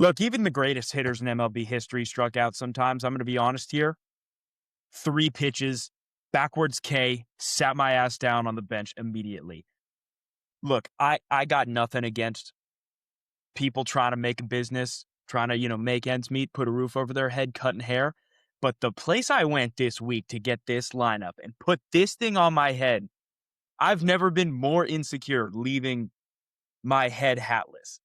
Look, even the greatest hitters in MLB history struck out sometimes. I'm going to be honest here. 3 pitches, backwards K, sat my ass down on the bench immediately. Look, I got nothing against people trying to make a business, trying to, make ends meet, put a roof over their head, cutting hair. But the place I went this week to get this lineup and put this thing on my head, I've never been more insecure leaving my head hatless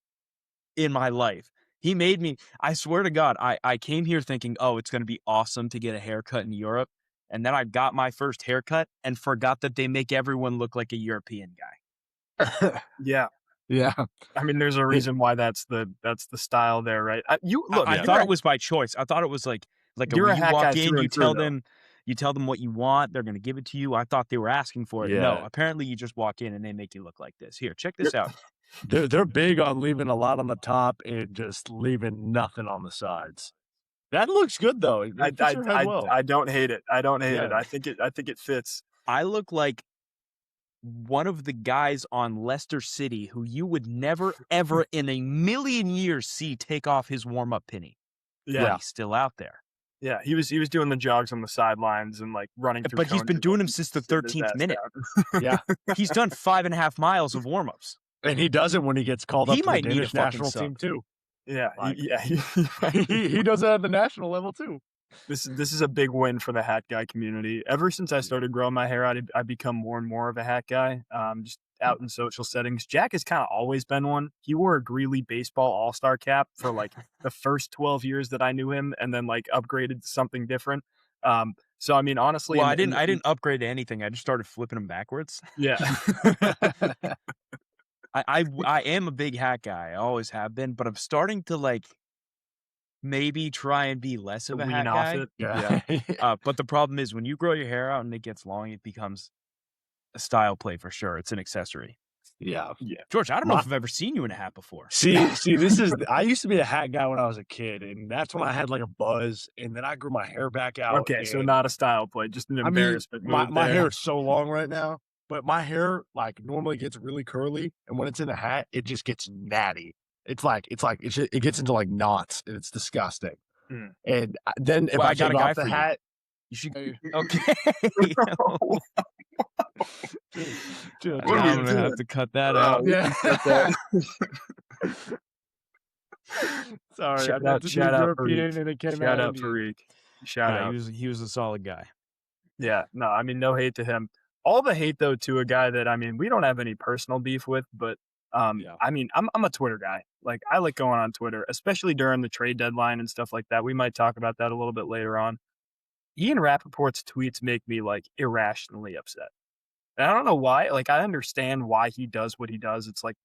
in my life. He made me, I swear to God, I came here thinking, oh, it's going to be awesome to get a haircut in Europe. And then I got my first haircut and forgot that they make everyone look like a European guy. Yeah. Yeah. I mean, there's a reason why that's the style there, right? I thought it was by choice. I thought it was like you're a when you hat guy walk in, through you and through, tell though. them what you want. They're going to give it to you. I thought they were asking for it. Yeah. No, apparently you just walk in and they make you look like this. Here, check this out. They're big on leaving a lot on the top and just leaving nothing on the sides. That looks good though. I don't hate it. I don't hate it. I think it fits. I look like one of the guys on Leicester City who you would never, ever in a million years see take off his warm-up penny. Yeah. But he's still out there. Yeah, he was doing the jogs on the sidelines and like running through. But he's been doing them since the 13th minute. Yeah. He's done 5.5 miles of warm-ups. And he does it when he gets called up to the Danish national sub. team too. Yeah, he does that at the national level too. This is a big win for the hat guy community. Ever since I started growing my hair out, I become more and more of a hat guy. Just out in social settings. Jack has kind of always been one. He wore a Greeley baseball all-star cap for like the first 12 years that I knew him, and then like upgraded to something different. So I mean, honestly, well, I didn't upgrade to anything. I just started flipping them backwards. Yeah. I am a big hat guy. I always have been, but I'm starting to like maybe try and be less of a hat guy. It. Yeah. But the problem is when you grow your hair out and it gets long, it becomes a style play for sure. It's an accessory. Yeah. George, I don't know if I've ever seen you in a hat before. See, I used to be a hat guy when I was a kid, and that's when I had like a buzz, and then I grew my hair back out. Okay, so not a style play, just an embarrassment. My hair is so long right now, but my hair like normally gets really curly, and when it's in a hat, it just gets natty. It gets into like knots, and it's disgusting. And then if I got a take guy off the for hat, you should. Okay. Dude, I'm gonna have to cut that out. Yeah. Sorry, Shout out Farik. Shout out. He was a solid guy. Yeah, no, I mean, no hate to him. All the hate though to a guy that, I mean, we don't have any personal beef with, but I mean, I'm a Twitter guy. Like, I like going on Twitter, especially during the trade deadline and stuff like that. We might talk about that a little bit later on. Ian Rappaport's tweets make me like irrationally upset. And I don't know why. Like, I understand why he does what he does. It's like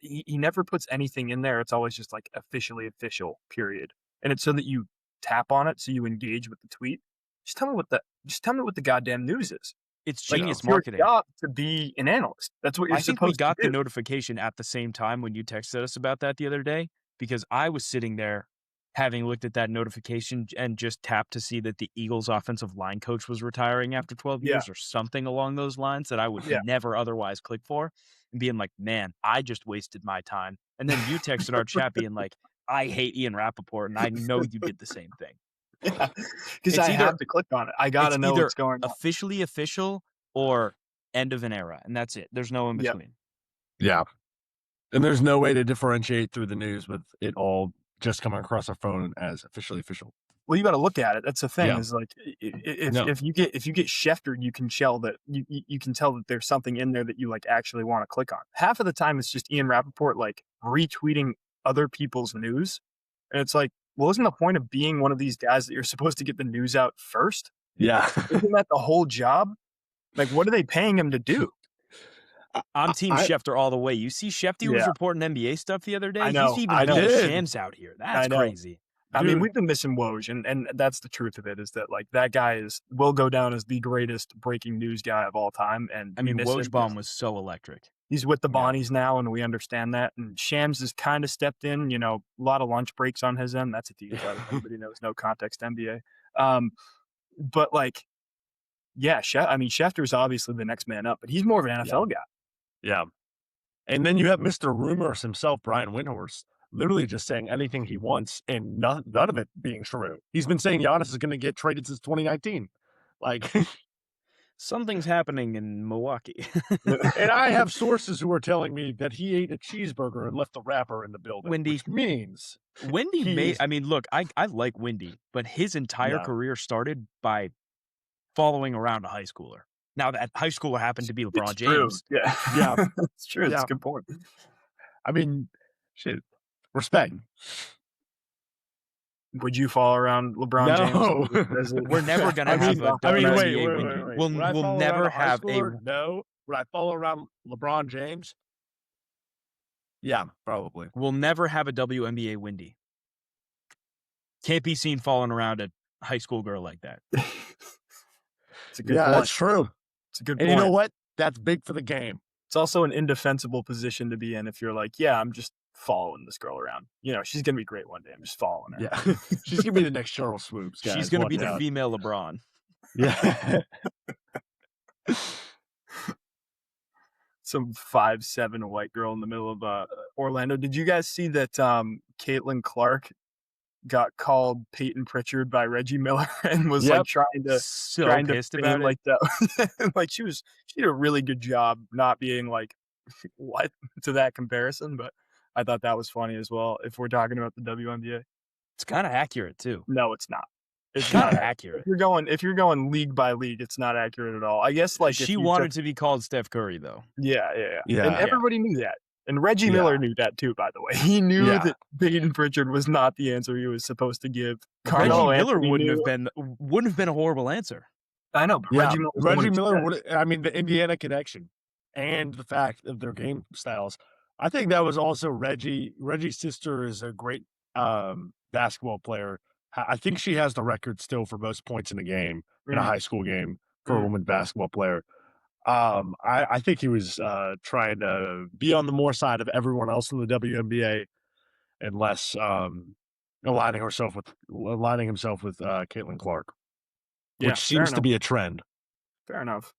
he never puts anything in there. It's always just like officially official, period. And it's so that you tap on it, so you engage with the tweet. Just tell me what the goddamn news is. It's genius Your marketing. job to be an analyst. That's what you're I think supposed we got to do. the notification at the same time when you texted us about that the other day, because I was sitting there having looked at that notification and just tapped to see that the Eagles offensive line coach was retiring after 12 years or something along those lines that I would never otherwise click for, and being like, man, I just wasted my time. And then you texted our chat being like, I hate Ian Rappaport, and I know you did the same thing. Yeah, because I have to click on it. I got to know what's going on. Officially official or end of an era, and that's it. There's no in between. Yeah. And there's no way to differentiate through the news with it all just coming across our phone as officially official. Well, you got to look at it. That's the thing. Is like if you get Schefter, you can tell that you can tell that there's something in there that you like actually want to click on. Half of the time, it's just Ian Rappaport like retweeting other people's news, and it's like, well, isn't the point of being one of these guys that you're supposed to get the news out first? Yeah, isn't that the whole job? Like, what are they paying him to do? I'm Team Schefter all the way. You see, Schefter was reporting NBA stuff the other day. I know. He's even doing Shams out here. That's crazy. I mean, we've been missing Woj, and that's the truth of it, is that like that guy will go down as the greatest breaking news guy of all time. And I mean, Woj was so electric. He's with the Bonnies now, and we understand that. And Shams has kind of stepped in, a lot of lunch breaks on his end. That's a deep cut. Everybody knows, no context NBA. But like, yeah, Schefter's obviously the next man up, but he's more of an NFL guy. Yeah. And then you have Mr. Rumors himself, Brian Windhorst. literally just saying anything he wants and none of it being true. He's been saying Giannis is going to get traded since 2019. Like, Something's happening in Milwaukee. and I have sources who are telling me that he ate a cheeseburger and left the wrapper in the building, Windy. which means Windy I mean, look, I like Windy, but his entire career started by following around a high schooler. Now, that high schooler happened to be LeBron James. True. Yeah. It's true. That's a good point. I mean, shit, respect. Would you follow around LeBron James? We're never going to have a WNBA Windy. We'll never have No. Would I follow around LeBron James? Yeah, probably. We'll never have a WNBA Windy. Can't be seen following around a high school girl like that. It's a good point. That's true. It's a good point. And you know what? That's big for the game. It's also an indefensible position to be in if you're like, yeah, I'm just following this girl around. You know, she's going to be great one day. I'm just following her. Yeah. She's going to be the next Cheryl Swoops, guys. She's going to be the female LeBron. Yeah. Some 5'7" white girl in the middle of Orlando. Did you guys see that Caitlin Clark got called Peyton Pritchard by Reggie Miller and was like trying to pissed about it. Like that? Like she did a really good job not being like what to that comparison, but I thought that was funny as well. If we're talking about the WNBA, it's kind of accurate too. No, it's not. It's not accurate. If you're going league by league, it's not accurate at all. I guess like she wanted to be called Steph Curry though. Yeah. And everybody knew that. And Reggie Miller knew that too, by the way. He knew that Peyton Pritchard was not the answer he was supposed to give. Reggie Miller wouldn't have been a horrible answer. I know, but Reggie Miller would. I mean, the Indiana connection and the fact of their game styles. I think that was also Reggie. Reggie's sister is a great basketball player. I think she has the record still for most points in a game, in a high school game, for a woman basketball player. I think he was trying to be on the more side of everyone else in the WNBA and less aligning himself with Caitlin Clark, which seems to be a trend. Fair enough.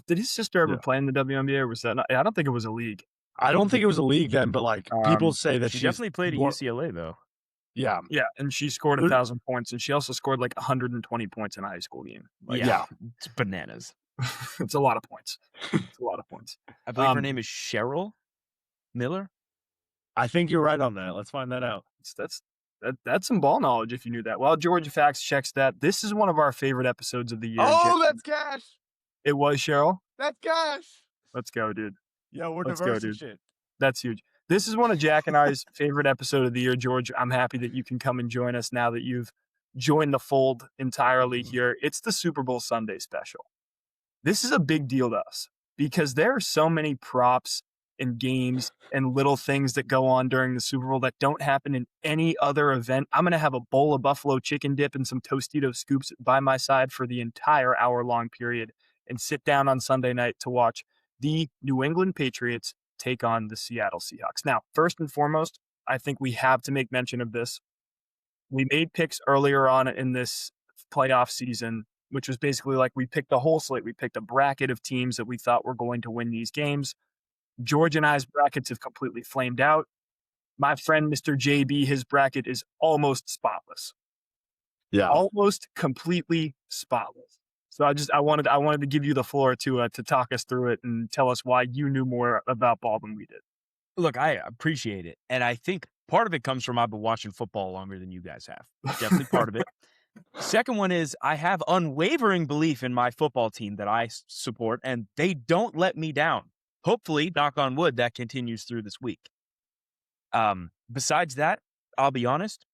Did his sister ever play in the WNBA, or was that not? I don't think it was a league. I don't think it was a league then, but like people say that she definitely played at UCLA though. Yeah, and she scored 1,000 points, and she also scored like 120 points in a high school game. Like, it's bananas. It's a lot of points. I believe her name is Cheryl Miller. I think you're right on that. Let's find that out. That's some ball knowledge if you knew that. Well, Georgia Facts checks that. This is one of our favorite episodes of the year. Oh, that's cash. It was Cheryl. That's cash. Let's go, dude. Yo, we're diverse and shit. That's huge. This is one of Jack and I's favorite episode of the year, George. I'm happy that you can come and join us now that you've joined the fold entirely here. It's the Super Bowl Sunday special. This is a big deal to us because there are so many props and games and little things that go on during the Super Bowl that don't happen in any other event. I'm going to have a bowl of buffalo chicken dip and some Tostito scoops by my side for the entire hour-long period and sit down on Sunday night to watch the New England Patriots take on the Seattle Seahawks. Now, first and foremost, I think we have to make mention of this. We made picks earlier on in this playoff season, which was basically like we picked the whole slate. We picked a bracket of teams that we thought were going to win these games. George and I's brackets have completely flamed out. My friend, Mr. JB, his bracket is almost spotless. Yeah. Almost completely spotless. So I wanted to give you the floor to talk us through it and tell us why you knew more about ball than we did. Look, I appreciate it. And I think part of it comes from I've been watching football longer than you guys have. Definitely part of it. Second one is I have unwavering belief in my football team that I support, and they don't let me down. Hopefully, knock on wood, that continues through this week. Besides that, I'll be honest,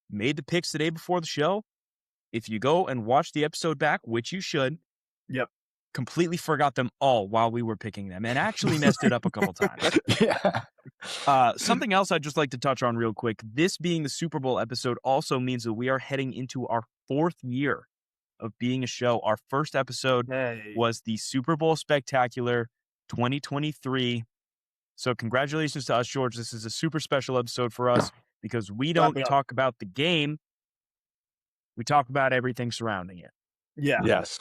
made the picks the day before the show. If you go and watch the episode back, which you should, completely forgot them all while we were picking them and actually messed it up a couple times. Something else I'd just like to touch on real quick. This being the Super Bowl episode also means that we are heading into our 4th year of being a show. Our first episode was the Super Bowl Spectacular 2023. So congratulations to us, George. This is a super special episode for us because we don't talk about the game. We talk about everything surrounding it. Yeah. Yes.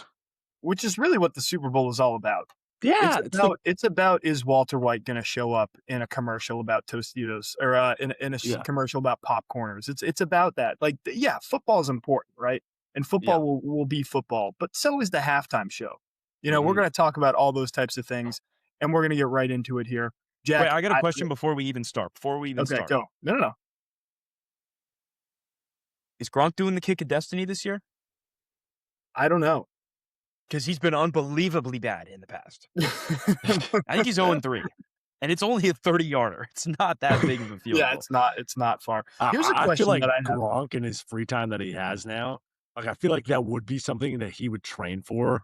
Which is really what the Super Bowl is all about. Yeah, it's about is Walter White going to show up in a commercial about Tostitos or in a commercial about popcorners? It's about that. Like, yeah, football is important, right? And football will be football, but so is the halftime show. We're going to talk about all those types of things, and we're going to get right into it here. Jack, wait, I got a question before we even start. Okay, go. No. Is Gronk doing the kick of destiny this year? I don't know. Because he's been unbelievably bad in the past. I think he's 0-3. And it's only a 30-yarder. It's not that big of a field goal. It's not far. Here's a I question feel like that I have. Gronk in his free time that he has now, like I feel like that would be something that he would train for.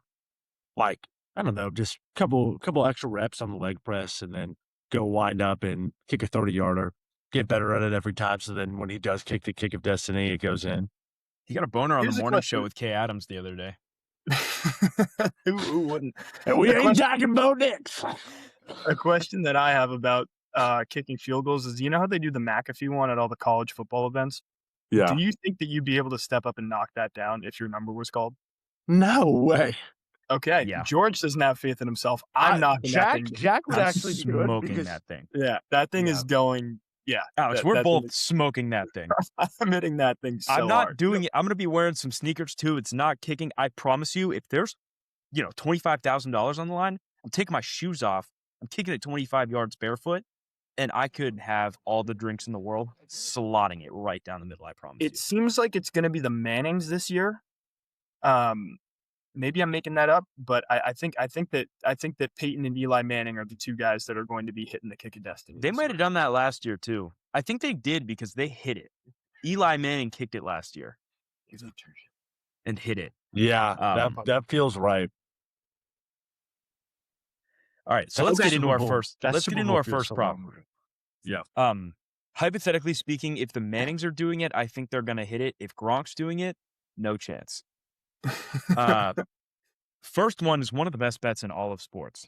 Like, I don't know, just couple extra reps on the leg press and then go wind up and kick a 30-yarder. Get better at it every time. So then when he does kick the kick of destiny, it goes in. He got a boner on the morning show with Kay Adams the other day. Who wouldn't? And we ain't talking Bo Nix. A question that I have about kicking field goals is, you know how they do the McAfee one at all the college football events? Yeah. Do you think that you'd be able to step up and knock that down if your number was called? No way. Okay. Yeah. George doesn't have faith in himself. I'm knocking that thing. Jack would actually be smoking that thing. Yeah, that thing is going. Yeah, Alex, we're both smoking that thing. I'm hitting that thing so I'm not hard. doing it. I'm going to be wearing some sneakers too. It's not kicking. I promise you, if there's, $25,000 on the line, I'm taking my shoes off. I'm kicking it 25 yards barefoot, and I could have all the drinks in the world, slotting it right down the middle. I promise you. It seems like it's going to be the Mannings this year. Maybe I'm making that up, but I think that Peyton and Eli Manning are the two guys that are going to be hitting the kick of destiny. They might have done that last year too. I think they did because they hit it. Eli Manning kicked it last year and hit it. Yeah, that feels right. All right, so let's get into our first. Let's get into our first problem. Yeah. Hypothetically speaking, if the Mannings are doing it, I think they're going to hit it. If Gronk's doing it, no chance. First one is one of the best bets in all of sports.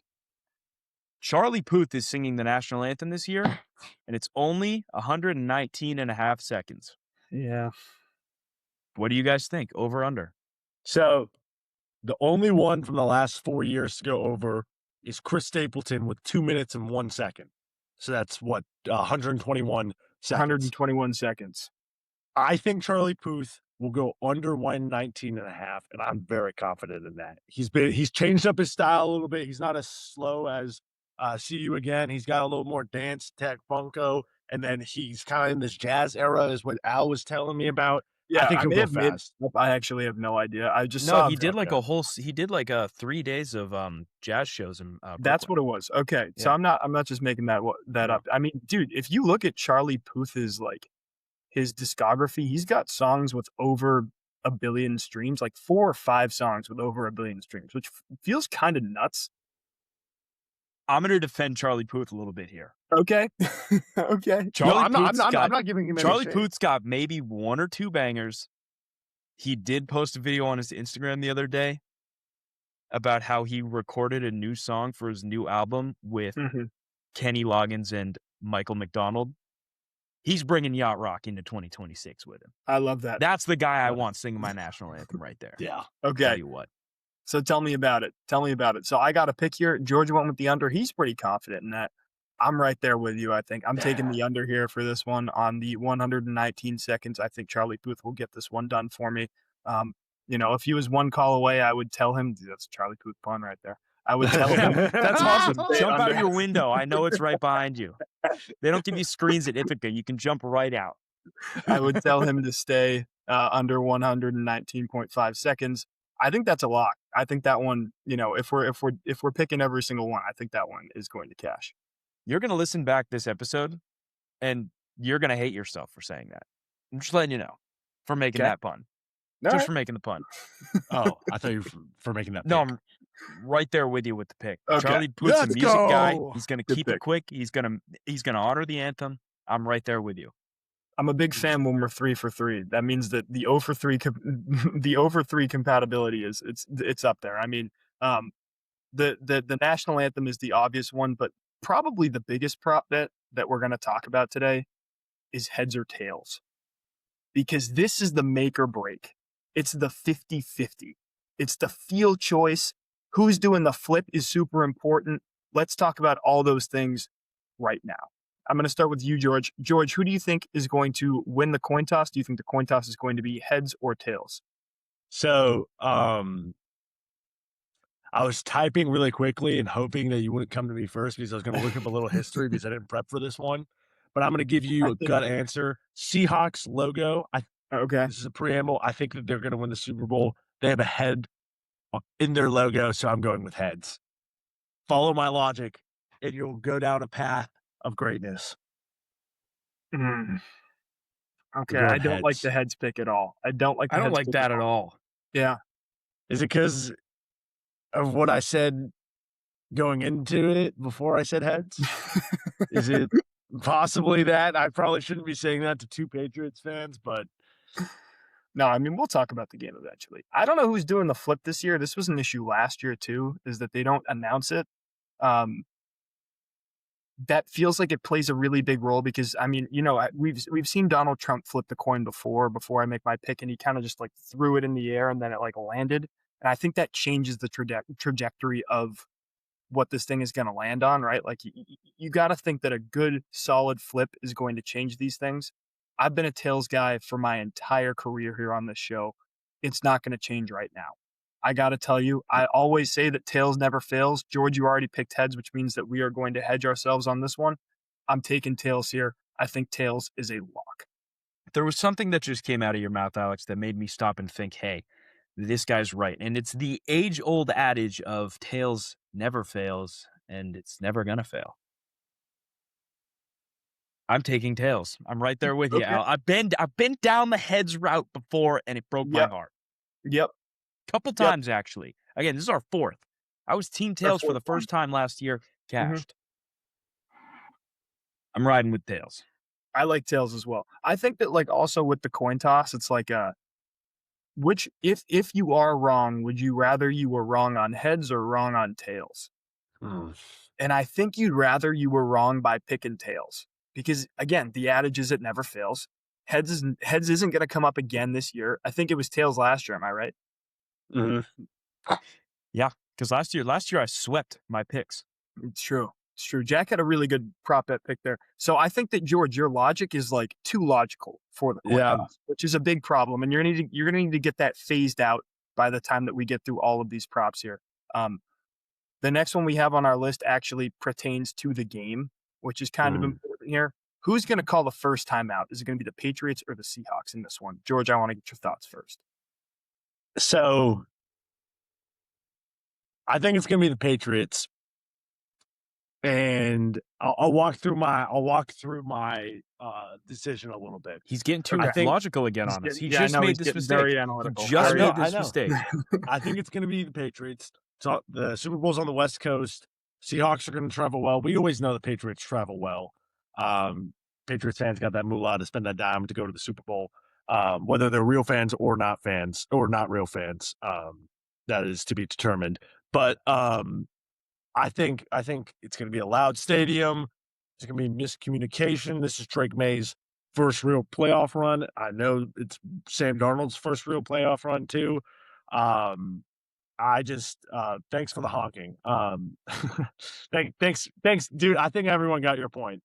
Charlie Puth is singing the national anthem this year, and it's only 119 and a half seconds. Yeah. What do you guys think? Over, under? So the only one from the last 4 years to go over is Chris Stapleton with 2 minutes and 1 second. So that's 121 seconds. 121 seconds. I think Charlie Puth will go under 119 and a half, and I'm very confident in that. He's changed up his style a little bit. He's not as slow as See You Again. He's got a little more dance tech funko, and then he's kind of in this jazz era, is what Al was telling me about. Yeah, I think he'll go fast. I actually have no idea. I just he did like a whole. He did like 3 days of jazz shows in That's what it was. Okay, so I'm not just making that up. I mean, dude, if you look at Charlie Puth's his discography, he's got songs with over 1 billion streams, like 4 or 5 songs with over 1 billion streams, which feels kind of nuts. I'm going to defend Charlie Puth a little bit here. Okay. Okay. I'm not giving him any Charlie shade. Puth's got maybe 1 or 2 bangers. He did post a video on his Instagram the other day about how he recorded a new song for his new album with Kenny Loggins and Michael McDonald. He's bringing yacht rock into 2026 with him. I love that. That's the guy I want singing my national anthem right there. Yeah. Okay. Tell you what. So tell me about it. So I got a pick here. Georgia went with the under. He's pretty confident in that. I'm right there with you, I think. I'm taking the under here for this one on the 119 seconds. I think Charlie Puth will get this one done for me. If he was 1 call away, I would tell him, that's a Charlie Puth pun right there. I would tell him. That's awesome. Jump out your window. I know it's right behind you. They don't give you screens at Ithaca. You can jump right out. I would tell him to stay under 119.5 seconds. I think that's a lock. I think that one, if we're picking every single one, I think that one is going to cash. You're going to listen back this episode, and you're going to hate yourself for saying that. I'm just letting you know, for making that pun. For making the pun. Oh, I thought you were for making that pick. No, I'm right there with you with the pick. Okay. Charlie Puth's a music guy. He's going to keep it quick. He's going to honor the anthem. I'm right there with you. I'm a big fan when we're 3 for 3. That means that the 0 for 3 the 0 for 3 compatibility it's up there. I mean, the national anthem is the obvious one, but probably the biggest prop bet that we're going to talk about today is heads or tails, because this is the make or break. It's the 50-50. It's the field choice. Who's doing the flip is super important. Let's talk about all those things right now. I'm going to start with you, George. George, who do you think is going to win the coin toss? Do you think the coin toss is going to be heads or tails? So, I was typing really quickly and hoping that you wouldn't come to me first because I was going to look up a little history because I didn't prep for this one. But I'm going to give you a gut answer. Seahawks logo. Okay. This is a preamble. I think that they're going to win the Super Bowl. They have a head in their logo, so I'm going with heads. Follow my logic, and you'll go down a path of greatness. Okay, I don't like the heads pick at all. I don't like that at all. Yeah. Is it because of what I said going into it before I said heads? Is it possibly that? I probably shouldn't be saying that to two Patriots fans, but no, I mean, we'll talk about the game eventually. I don't know who's doing the flip this year. This was an issue last year too, is that they don't announce it. That feels like it plays a really big role because, I mean, you know, we've seen Donald Trump flip the coin before I make my pick, and he kind of just like threw it in the air and then it like landed. And I think that changes the trajectory of what this thing is going to land on, right? Like you got to think that a good solid flip is going to change these things. I've been a tails guy for my entire career here on this show. It's not going to change right now. I got to tell you, I always say that tails never fails. George, you already picked heads, which means that we are going to hedge ourselves on this one. I'm taking tails here. I think tails is a lock. There was something that just came out of your mouth, Alex, that made me stop and think, hey, this guy's right. And it's the age-old adage of tails never fails, and it's never going to fail. I'm taking tails. I'm right there with you, Al. I've been down the heads route before, and it broke my heart. Yep. Couple times, actually. Again, this is our fourth. I was team tails for the first time last year. Cashed. I'm riding with tails. I like tails as well. I think that, like, also with the coin toss, it's like which if you are wrong, would you rather you were wrong on heads or wrong on tails? And I think you'd rather you were wrong by picking tails because, again, the adage is it never fails. Heads isn't going to come up again this year. I think it was tails last year. Am I right? Yeah, because last year I swept my picks. It's true. Jack had a really good prop bet pick there. So I think that, George, your logic is like too logical for the coin toss, which is a big problem. And you're gonna need to get that phased out by the time that we get through all of these props here. The next one we have on our list actually pertains to the game, which is kind of important here. Who's going to call the first timeout? Is it going to be the Patriots or the Seahawks in this one? George, I want to get your thoughts first. So I think it's going to be the Patriots, and I'll walk through my decision a little bit. He's getting too logical again on us. He just made this mistake. Very analytical. He just made this mistake. I think it's going to be the Patriots. So the Super Bowl's on the West Coast. Seahawks are going to travel well. We always know the Patriots travel well. Patriots fans got that moolah to spend that dime to go to the Super Bowl. Whether they're real fans or not real fans, that is to be determined. But I think it's going to be a loud stadium. There's going to be miscommunication. This is Drake May's first real playoff run. I know it's Sam Darnold's first real playoff run too. I just thanks for the honking. Thanks, dude. I think everyone got your point.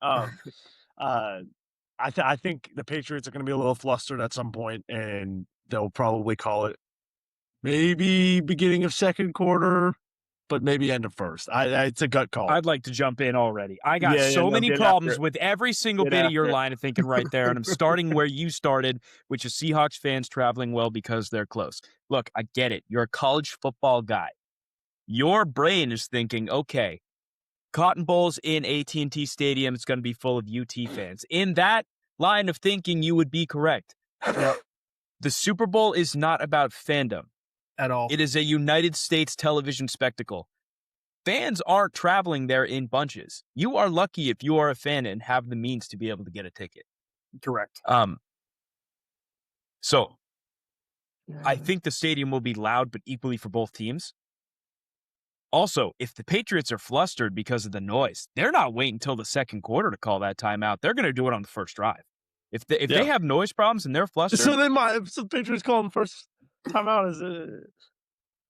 I think the Patriots are going to be a little flustered at some point, and they'll probably call it maybe beginning of second quarter, but maybe end of first. It's a gut call. I'd like to jump in already. I got so many problems with every single bit of your line of thinking right there, and I'm starting where you started, which is Seahawks fans traveling well because they're close. Look, I get it. You're a college football guy. Your brain is thinking, okay, Cotton Bowl's in AT&T Stadium. It's going to be full of UT fans. In that line of thinking, you would be correct. The Super Bowl is not about fandom at all. It is a United States television spectacle. Fans aren't traveling there in bunches. You are lucky if you are a fan and have the means to be able to get a ticket. Correct. So I think the stadium will be loud, but equally for both teams. Also, if the Patriots are flustered because of the noise, they're not waiting until the second quarter to call that timeout. They're going to do it on the first drive. If they have noise problems and they're flustered, so the Patriots call them first timeout.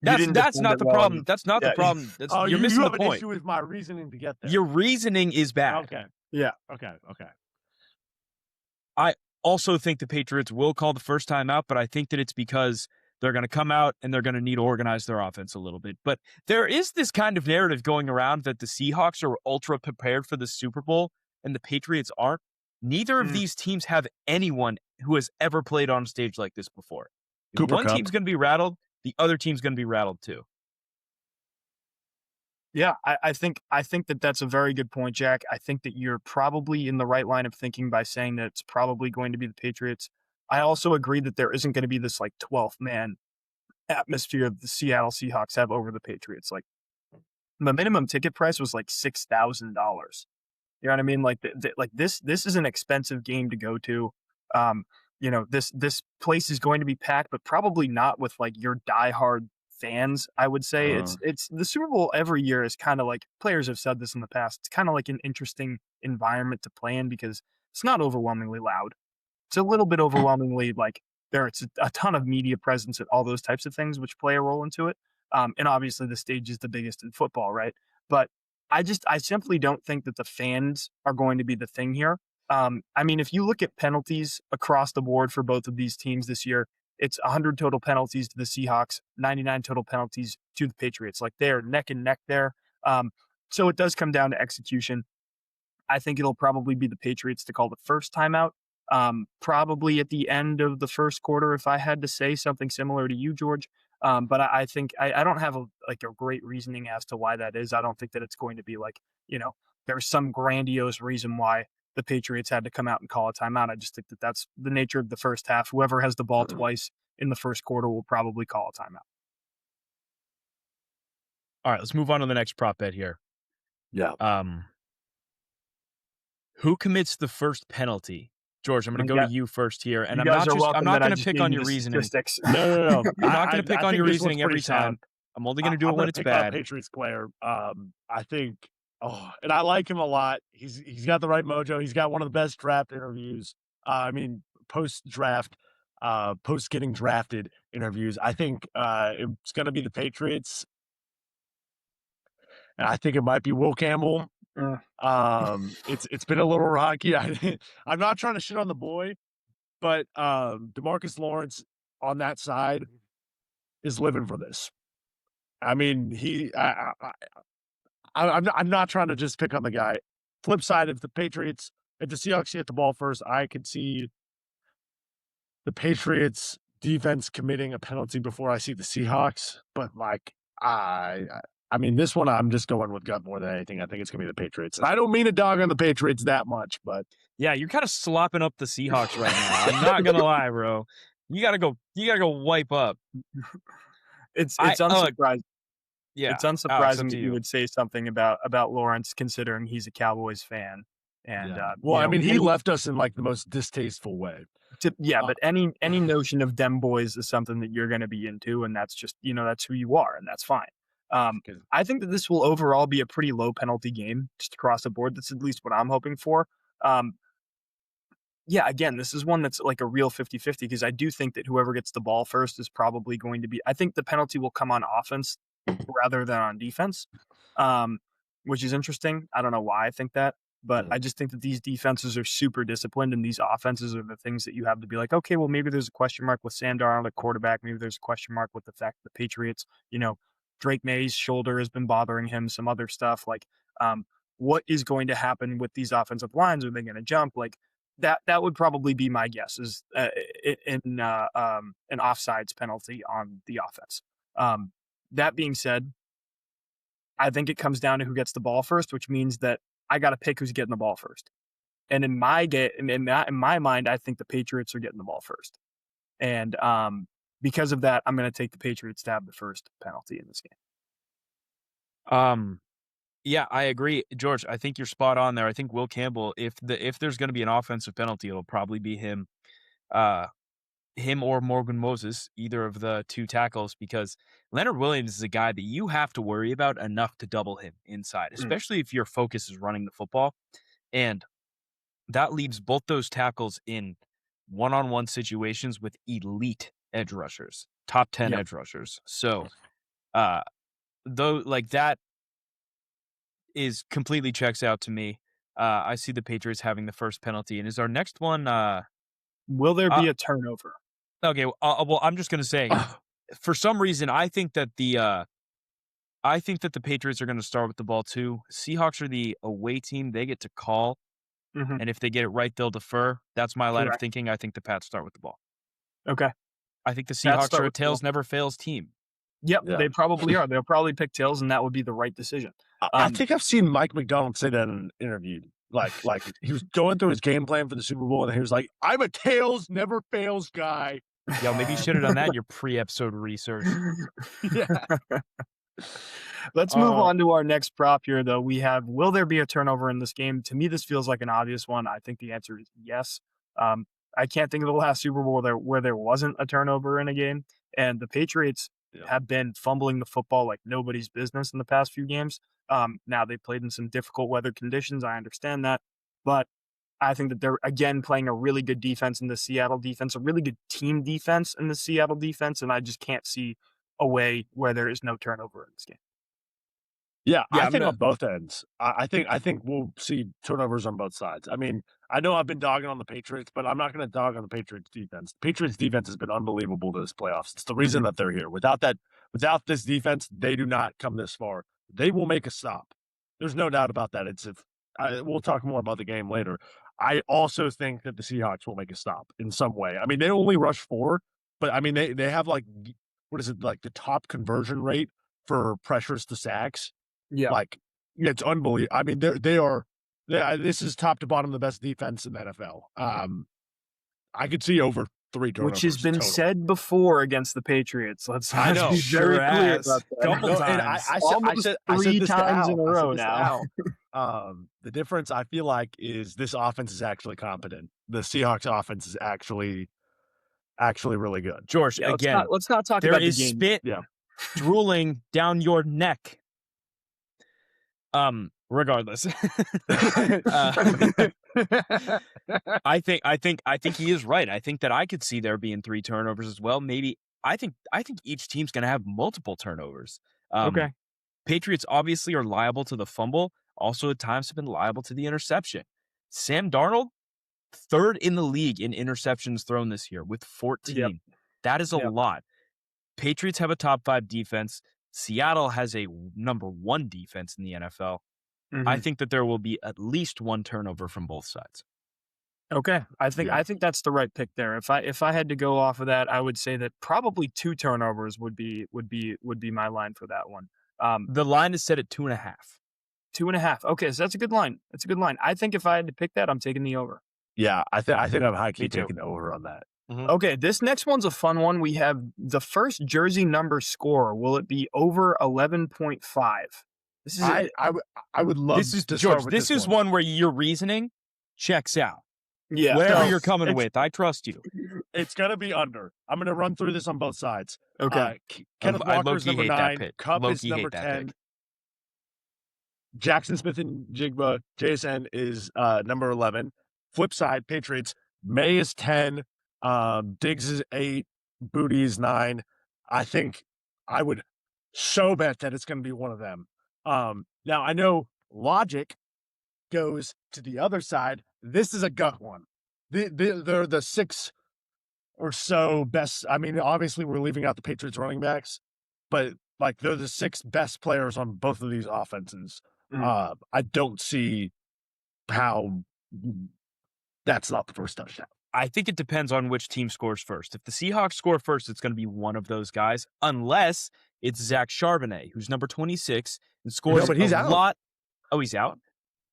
That's not the problem. That's not the Yeah. problem. You're you missing have the an point. issue with my reasoning to get there. Your reasoning is bad. Okay. Yeah. Okay. I also think the Patriots will call the first time out, but I think that it's because they're going to come out and they're going to need to organize their offense a little bit. But there is this kind of narrative going around that the Seahawks are ultra prepared for the Super Bowl and the Patriots aren't. Neither of these teams have anyone who has ever played on a stage like this before. If Cooper one Kupp. team's going to be rattled, the other team's going to be rattled too. Yeah, I think that that's a very good point, Jack. I think that you're probably in the right line of thinking by saying that it's probably going to be the Patriots. I also agree that there isn't going to be this like 12th man atmosphere that the Seattle Seahawks have over the Patriots. Like the minimum ticket price was like $6,000. You know what I mean? Like this is an expensive game to go to. This place is going to be packed, but probably not with like your diehard fans. I would say it's the Super Bowl every year is kind of like, players have said this in the past, it's kind of like an interesting environment to play in because it's not overwhelmingly loud. It's a little bit overwhelmingly like it's a ton of media presence and all those types of things which play a role into it. And obviously the stage is the biggest in football, right? But I simply don't think that the fans are going to be the thing here. I mean, if you look at penalties across the board for both of these teams this year, it's 100 total penalties to the Seahawks, 99 total penalties to the Patriots. Like they're neck and neck there. So it does come down to execution. I think it'll probably be the Patriots to call the first timeout. Probably at the end of the first quarter, if I had to say something similar to you, George. But I think I don't have a great reasoning as to why that is. I don't think that it's going to be like, there's some grandiose reason why the Patriots had to come out and call a timeout. I just think that that's the nature of the first half. Whoever has the ball twice in the first quarter will probably call a timeout. All right, let's move on to the next prop bet here. Yeah. Who commits the first penalty? George, I'm going to go to you first here, and I'm not going to pick on your reasoning. No. I'm not going to pick on your reasoning every time. I'm only going to do it when it's bad. Patriots player. I think. Oh, and I like him a lot. He's got the right mojo. He's got one of the best draft interviews. Post draft, post getting drafted interviews. I think it's going to be the Patriots, and I think it might be Will Campbell. It's been a little rocky. I'm not trying to shit on the boy, but DeMarcus Lawrence on that side is living for this. I mean, I'm not trying to just pick on the guy. Flip side, if the Seahawks get the ball first, I could see the Patriots defense committing a penalty before I see the Seahawks. But like, I mean, this one I'm just going with gut more than anything. I think it's gonna be the Patriots. And I don't mean to dog on the Patriots that much, but yeah, you're kind of slopping up the Seahawks right now. I'm not gonna lie, bro. You gotta go wipe up. It's unsurprising. Yeah, it's unsurprising that you would say something about Lawrence, considering he's a Cowboys fan. And he left us in like the most distasteful way. But any notion of dem boys is something that you're going to be into, and that's just that's who you are, and that's fine. I think that this will overall be a pretty low penalty game just across the board. That's at least what I'm hoping for. Again, this is one that's like a real 50-50 because I do think that whoever gets the ball first is probably going to be. I think the penalty will come on offense rather than on defense, which is interesting. I don't know why I think that, but I just think that these defenses are super disciplined, and these offenses are the things that you have to be like, okay, well, maybe there's a question mark with Sam Darnold at quarterback. Maybe there's a question mark with the fact that the Patriots, Drake May's shoulder has been bothering him, some other stuff. Like, what is going to happen with these offensive lines? Are they going to jump? Like, that would probably be my guess is an offsides penalty on the offense. That being said, I think it comes down to who gets the ball first, which means that I got to pick who's getting the ball first. And in my mind, I think the Patriots are getting the ball first. And because of that, I'm going to take the Patriots to have the first penalty in this game. Yeah, I agree, George. I think you're spot on there. I think Will Campbell, if there's going to be an offensive penalty, it'll probably be him. Him or Morgan Moses, either of the two tackles, because Leonard Williams is a guy that you have to worry about enough to double him inside, especially if your focus is running the football. And that leaves both those tackles in one-on-one situations with elite edge rushers, top 10 edge rushers. So Though, like, that is completely checks out to me. I see the Patriots having the first penalty. And is our next one... Will there be a turnover? Okay, well, I'm just going to say, for some reason, I think that the Patriots are going to start with the ball too. Seahawks are the away team; they get to call, and if they get it right, they'll defer. That's my line of thinking. I think the Pats start with the ball. Okay. I think the Seahawks are a tails never fails team. Yep, they probably are. They'll probably pick tails, and that would be the right decision. I think I've seen Mike McDonald say that in an interview. Like he was going through his game plan for the Super Bowl, and he was like, "I'm a tails never fails guy." Yo, maybe you should have done that in your pre-episode research. Yeah. Let's move on to our next prop here, though. We have, will there be a turnover in this game? To me, this feels like an obvious one. I think the answer is yes. I can't think of the last Super Bowl where there wasn't a turnover in a game. And the Patriots have been fumbling the football like nobody's business in the past few games. Now, they played in some difficult weather conditions. I understand that. But I think that they're, again, playing a really good defense in the Seattle defense, a really good team defense in the Seattle defense, and I just can't see a way where there is no turnover in this game. Yeah, I think on both ends. I think we'll see turnovers on both sides. I mean, I know I've been dogging on the Patriots, but I'm not going to dog on the Patriots defense. The Patriots defense has been unbelievable this playoffs. It's the reason that they're here. Without this defense, they do not come this far. They will make a stop. There's no doubt about that. We'll talk more about the game later. I also think that the Seahawks will make a stop in some way. I mean, they only rush 4, but I mean, they have like, what is it, like the top conversion rate for pressures to sacks. Yeah. Like, it's unbelievable. I mean, this is top to bottom the best defense in the NFL. I could see over 3 turnovers. Which has been total. said before against the Patriots. Let's be very clear about that. Couple times. I said 3 times in a row now. The difference, I feel like, is this offense is actually competent. The Seahawks offense is actually really good. George, again, let's not talk about the game. There is spit drooling down your neck. Regardless, I think he is right. I think that I could see there being 3 turnovers as well. Maybe I think each team's going to have multiple turnovers. Okay. Patriots obviously are liable to the fumble. Also, at times have been liable to the interception. Sam Darnold, 3rd in the league in interceptions thrown this year with 14. Yep. That is a lot. Patriots have a top 5 defense. Seattle has a number 1 defense in the NFL. I think that there will be at least 1 turnover from both sides. Okay, I think that's the right pick there. If I had to go off of that, I would say that probably 2 turnovers would be my line for that one. The line is set at 2.5. 2.5. Okay, so that's a good line. I think if I had to pick that, I'm taking the over. Yeah, I think I'm high-key taking the over on that. Okay, this next one's a fun one. We have the first jersey number score. Will it be over 11.5? This is I would love this is to George. start with this is one where your reasoning checks out. Yeah, whatever you're coming with, I trust you. It's gonna be under. I'm gonna run through this on both sides. Okay. Kenneth Walker's number 9. Cup is number 10. Pick. Jackson Smith and Jigba, JSN is number 11. Flip side, Patriots. May is 10. Diggs is 8. Booty is 9. I think I would so bet that it's going to be one of them. Now, I know logic goes to the other side. This is a gut one. They're the 6 or so best. I mean, obviously, we're leaving out the Patriots running backs, but like they're the 6 best players on both of these offenses. I don't see how that's not the first touchdown. I think it depends on which team scores first. If the Seahawks score first, it's going to be one of those guys, unless it's Zach Charbonnet, who's number 26 and scores but he's a out. lot. Oh, he's out?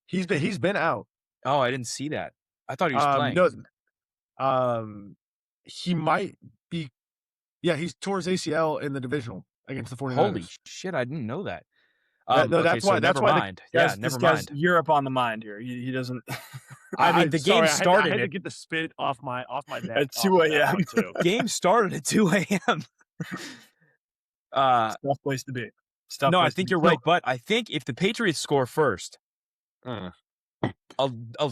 He's been out. Oh, I didn't see that. I thought he was playing. No, he might be. Yeah, he's tore his ACL in the divisional against the 49ers. Holy shit, I didn't know that. No, that's why. That's never why. mind. Never mind. Guy's Europe on the mind here. He doesn't. I mean, the game started. I had to get the spit off my neck at 2 a.m. Game started at 2 a.m. Tough place to be. No, I think you're right, but I think if the Patriots score first, a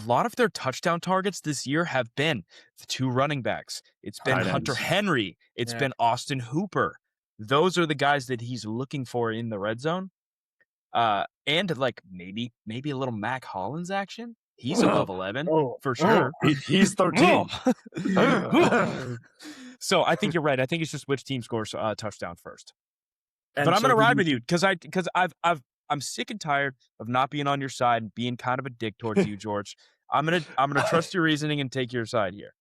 lot of their touchdown targets this year have been the 2 running backs. It's been Hunter Henry. It's been Austin Hooper. those are the guys that he's looking for in the red zone. And like maybe a little Mac Hollins action. He's above 11 for sure. He's 13. So I think you're right. I think it's just which team scores a touchdown first. And but I'm so gonna ride with you because I'm sick and tired of not being on your side and being kind of a dick towards you, George. I'm gonna trust your reasoning and take your side here.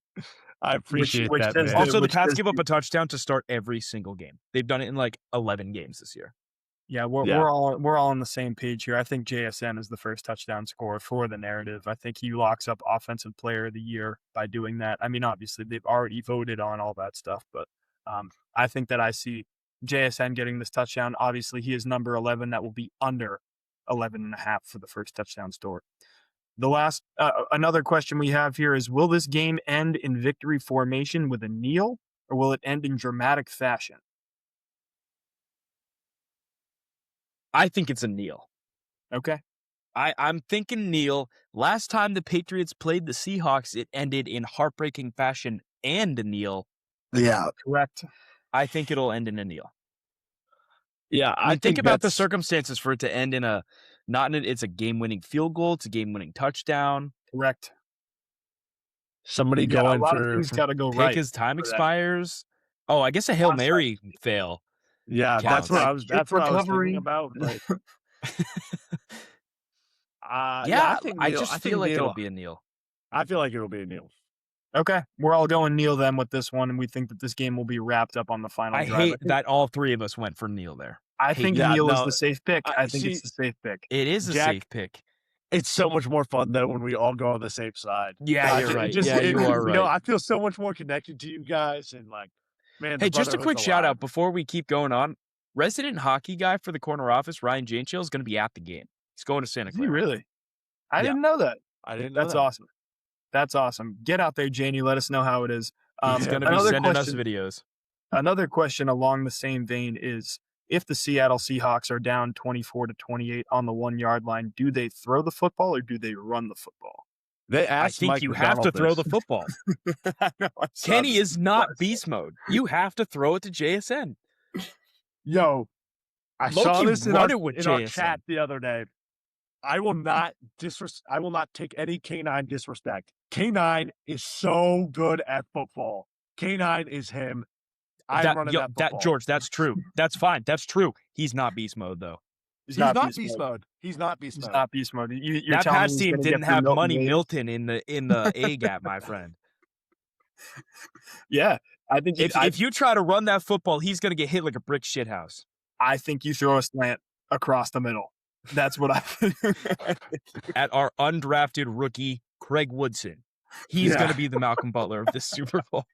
I appreciate which that. says- Man. Also, the which Pats does- give up a touchdown to start every single game. They've done it in like 11 games this year. Yeah, we're all on the same page here. I think JSN is the first touchdown scorer for the narrative. I think he locks up Offensive Player of the Year by doing that. I mean, obviously they've already voted on all that stuff, but I think that I see JSN getting this touchdown. Obviously, he is number 11. That will be under 11.5 for the first touchdown score. The last, another question we have here is: will this game end in victory formation with a kneel, or will it end in dramatic fashion? I think it's a kneel. Okay. I'm thinking kneel. Last time the Patriots played the Seahawks, it ended in heartbreaking fashion and a kneel. Yeah. Correct. I think it'll end in a kneel. Yeah. I mean, think about the circumstances for it to end in it's a game-winning field goal. It's a game-winning touchdown. Correct. Somebody A going lot of for things got to go Pick right. as time for that. expires. Oh, I guess a Hail Onside. Mary fail. Yeah, counts. that's what I was Recovery. thinking about. But, I just think feel like kneel. it'll be a kneel. I feel like it'll be a kneel. Okay, we're all going kneel then with this one, and we think that this game will be wrapped up on the final I drive. hate that all three of us went for kneel there. I think Yeah, kneel is no, the safe pick. I think see, it's the safe pick. It is a Jack, safe pick. It's so much more fun though when we all go on the same side. Yeah, you're right. Yeah, you are right. You know, I feel so much more connected to you guys, and like, man. Hey, just a quick brotherhood's shout alive. out before we keep going on. Resident hockey guy for the corner office, Ryan Janeshill, is going to be at the game. He's going to Santa Is he Clara. really? I Yeah. didn't know that. I didn't know That's that. awesome. That's awesome. Get out there, Janie. Let us know how it is. He's going to be another sending question- us videos. Another question along the same vein is: if the Seattle Seahawks are down 24-28 on the 1 yard line, do they throw the football or do they run the football? They I asked think Mike you have to McDonald throw this. the football. I know, I saw Kenny this. is not beast mode. You have to throw it to JSN. Yo, I Low saw key this in run our, it with in our JSN. chat the other day. I will not take any K9 disrespect. K9 is so good at football. K9 is him. I'm running that football. George, that's true. That's fine. That's true. He's not beast mode though. He's not beast mode. He's not beast He's mode. not beast mode. You're That telling me pass he's team gonna didn't get through have Milton Money Wade? Milton in the A gap, my friend. Yeah, I think If you try to run that football, he's gonna get hit like a brick shithouse. I think you throw a slant across the middle. That's what I At our undrafted rookie Craig Woodson, he's gonna be the Malcolm Butler of this Super Bowl.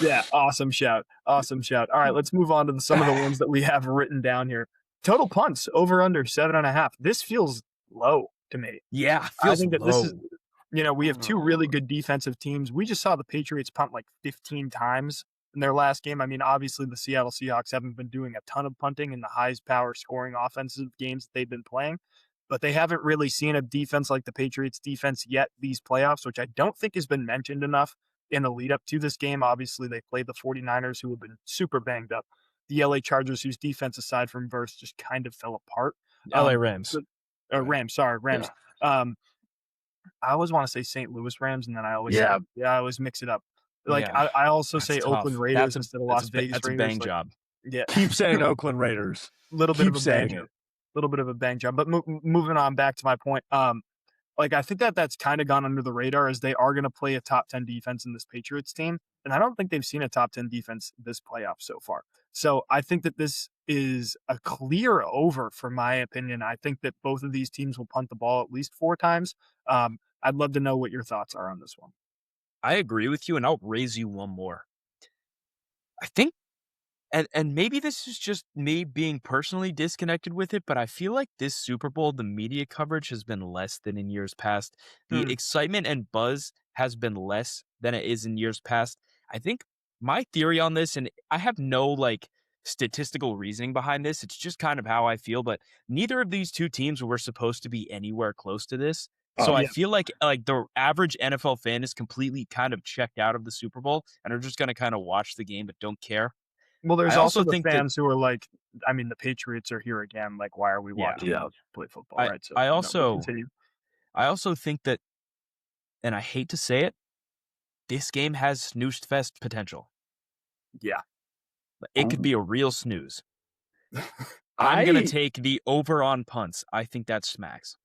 Yeah, awesome shout. Awesome shout. All right, let's move on to some of the ones that we have written down here. Total punts over under 7.5. This feels low to me. Yeah, I feels think that low. this is, we have two really good defensive teams. We just saw the Patriots punt like 15 times in their last game. I mean, obviously the Seattle Seahawks haven't been doing a ton of punting in the highest power scoring offensive games that they've been playing, but they haven't really seen a defense like the Patriots defense yet these playoffs, which I don't think has been mentioned enough in the lead up to this game. Obviously they played the 49ers, who have been super banged up. The LA Chargers, whose defense aside from Verse just kind of fell apart. LA Rams. Rams. Yeah. I always want to say St. Louis Rams, and then I always Yeah. I always mix it up. Like Yeah. I also That's say tough. Oakland Raiders instead of Las Vegas That's a Raiders. bang job. Yeah, Keep saying Oakland Raiders. little bit Keep of a saying bang it. job. Little bit of a bang job. But moving on back to my point, like I think that's kind of gone under the radar, as they are going to play a top 10 defense in this Patriots team, and I don't think they've seen a top 10 defense this playoff so far. So I think that this is a clear over, for my opinion. I think that both of these teams will punt the ball at least 4 times. I'd love to know what your thoughts are on this one. I agree with you, and I'll raise you one more. I think, and maybe this is just me being personally disconnected with it, but I feel like this Super Bowl, the media coverage has been less than in years past. The excitement and buzz has been less than it is in years past. I think my theory on this, and I have no like statistical reasoning behind this, it's just kind of how I feel, but neither of these two teams were supposed to be anywhere close to this. So I feel like the average NFL fan is completely kind of checked out of the Super Bowl and are just going to kind of watch the game but don't care. Well, there's I also also the think that fans who are like, I mean, the Patriots are here again. Like, why are we watching them play football, right? So I we'll also continue. I also think that, and I hate to say it, this game has snooze fest potential. Yeah. It could be a real snooze. I'm going to take the over on punts. I think that smacks.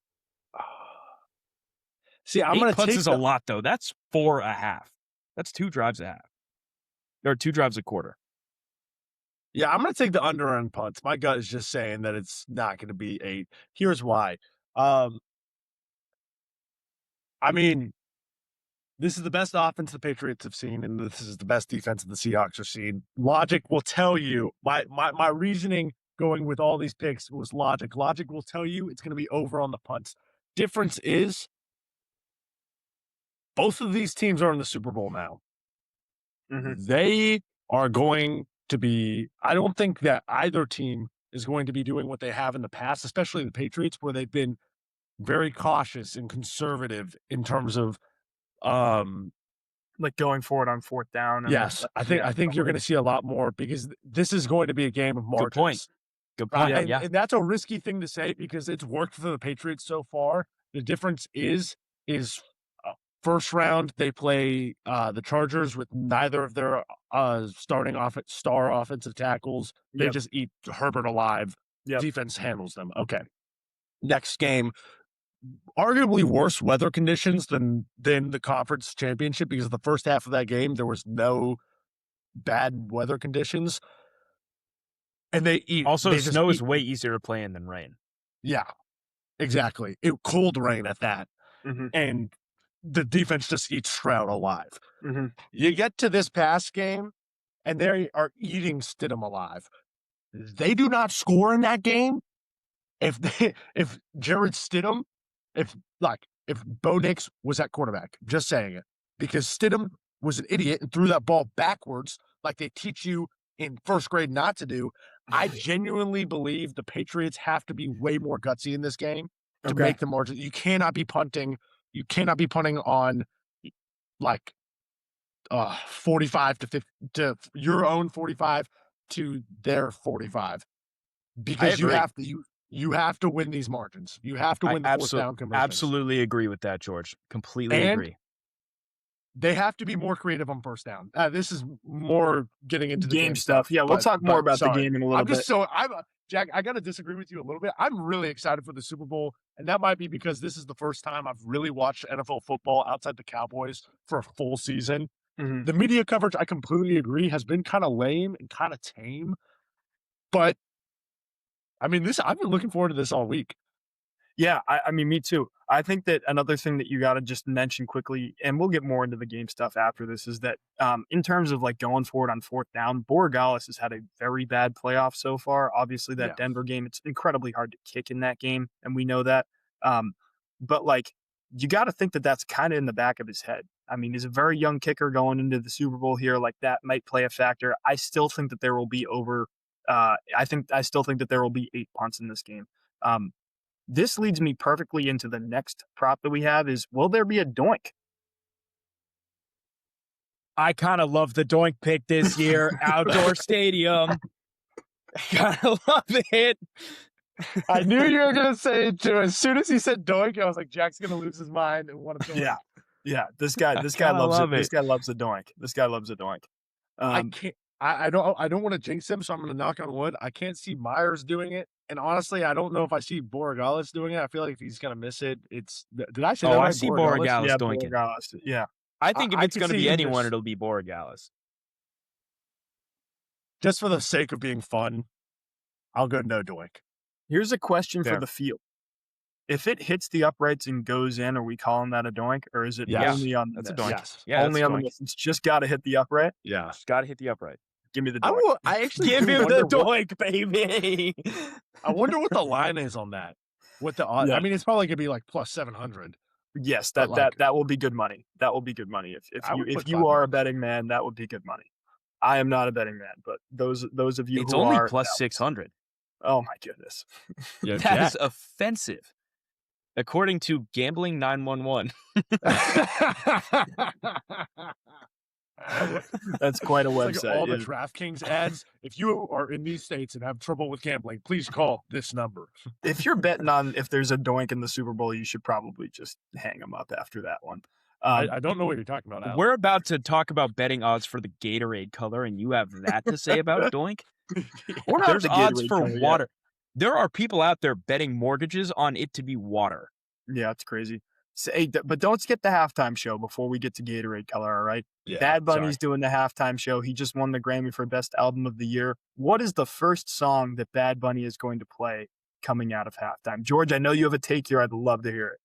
See, I'm 8 going to punts take is a lot, though. That's 4.5. That's 2 drives a half. Or 2 drives a quarter. Yeah, I'm going to take the under on punts. My gut is just saying that it's not going to be 8. Here's why. I mean, this is the best offense the Patriots have seen, and this is the best defense the Seahawks have seen. Logic will tell you, my reasoning going with all these picks was logic. Logic will tell you it's going to be over on the punts. Difference is, both of these teams are in the Super Bowl now. Mm-hmm. They are going to be, I don't think that either team is going to be doing what they have in the past, especially the Patriots, where they've been very cautious and conservative in terms of like going forward on 4th down. And yes, I think you're going to see a lot more, because this is going to be a game of margins. Good point. And that's a risky thing to say because it's worked for the Patriots so far. The difference is first round they play the Chargers with neither of their starting star offensive tackles. They just eat Herbert alive. Defense handles them. Okay. Next game, arguably worse weather conditions than the conference championship, because the first half of that game there was no bad weather conditions. And snow is way easier to play in than rain. Yeah, exactly. Cold rain at that. Mm-hmm. And the defense just eats Stroud alive. Mm-hmm. You get to this past game, and they are eating Stidham alive. They do not score in that game. If Jared Stidham, if Bo Nix was at quarterback, just saying it, because Stidham was an idiot and threw that ball backwards like they teach you in first grade not to do. I genuinely believe the Patriots have to be way more gutsy in this game to make the margin. You cannot be punting. You cannot be punting on like 45 to 50 to your own 45 to their 45, because you have to win these margins. You have to win the fourth down conversions. Absolutely agree with that, George. Completely agree. They have to be more creative on first down. This is more getting into the game stuff. Yeah, we'll talk more about the game in a little bit. Jack, I got to disagree with you a little bit. I'm really excited for the Super Bowl, and that might be because this is the first time I've really watched NFL football outside the Cowboys for a full season. Mm-hmm. The media coverage, I completely agree, has been kind of lame and kind of tame. But, I mean, I've been looking forward to this all week. Yeah, I mean, me too. I think that another thing that you got to just mention quickly, and we'll get more into the game stuff after this, is that in terms of like going forward on 4th down, Borregales has had a very bad playoff so far. Obviously, that Denver game, it's incredibly hard to kick in that game, and we know that. But like, you got to think that that's kind of in the back of his head. I mean, he's a very young kicker going into the Super Bowl here. Like, that might play a factor. I still think that there will be I still think that there will be 8 punts in this game. This leads me perfectly into the next prop that we have is, will there be a doink? I kind of love the doink pick this year. Outdoor stadium. Kind of love it. I knew you were going to say it too. As soon as he said doink, I was like, Jack's going to lose his mind and want to doink. Yeah. This guy loves it. This guy loves a doink. This guy loves a doink. I don't want to jinx him, so I'm going to knock on wood. I can't see Myers doing it. And honestly, I don't know if I see Borregales doing it. I feel like he's going to miss it. Did I say that right? I see Borregales doinking. Borregales. Yeah. I think if it's going to be anyone, it'll be Borregales. Just for the sake of being fun, I'll go no doink. Here's a question for the field. If it hits the uprights and goes in, are we calling that a doink, or is it only on the That's a doink. Yes. Yeah, only on the miss? It's just got to hit the upright? Yeah. Just got to hit the upright. Give me the doink. I actually give him the doink, baby. I wonder what the line is on that. What the odds? I mean, it's probably gonna be like plus 700. Yes, that will be good money. That will be good money. If you are a betting man, that would be good money. I am not a betting man, but those of you it's who only are, plus 600. Oh my goodness, that is offensive, according to Gambling 911. That's quite a website. It's like all the DraftKings ads. If you are in these states and have trouble with gambling, please call this number. If you're betting on if there's a doink in the Super Bowl, you should probably just hang them up after that one. I don't know what you're talking about, Alex. We're about to talk about betting odds for the Gatorade color, and you have that to say about doink? There's odds for water. There are people out there betting mortgages on it to be water. Yeah, it's crazy. So, hey, but don't skip the halftime show before we get to Gatorade color, all right? Yeah, Bad Bunny's doing the halftime show. He just won the Grammy for Best Album of the Year. What is the first song that Bad Bunny is going to play coming out of halftime? George, I know you have a take here. I'd love to hear it.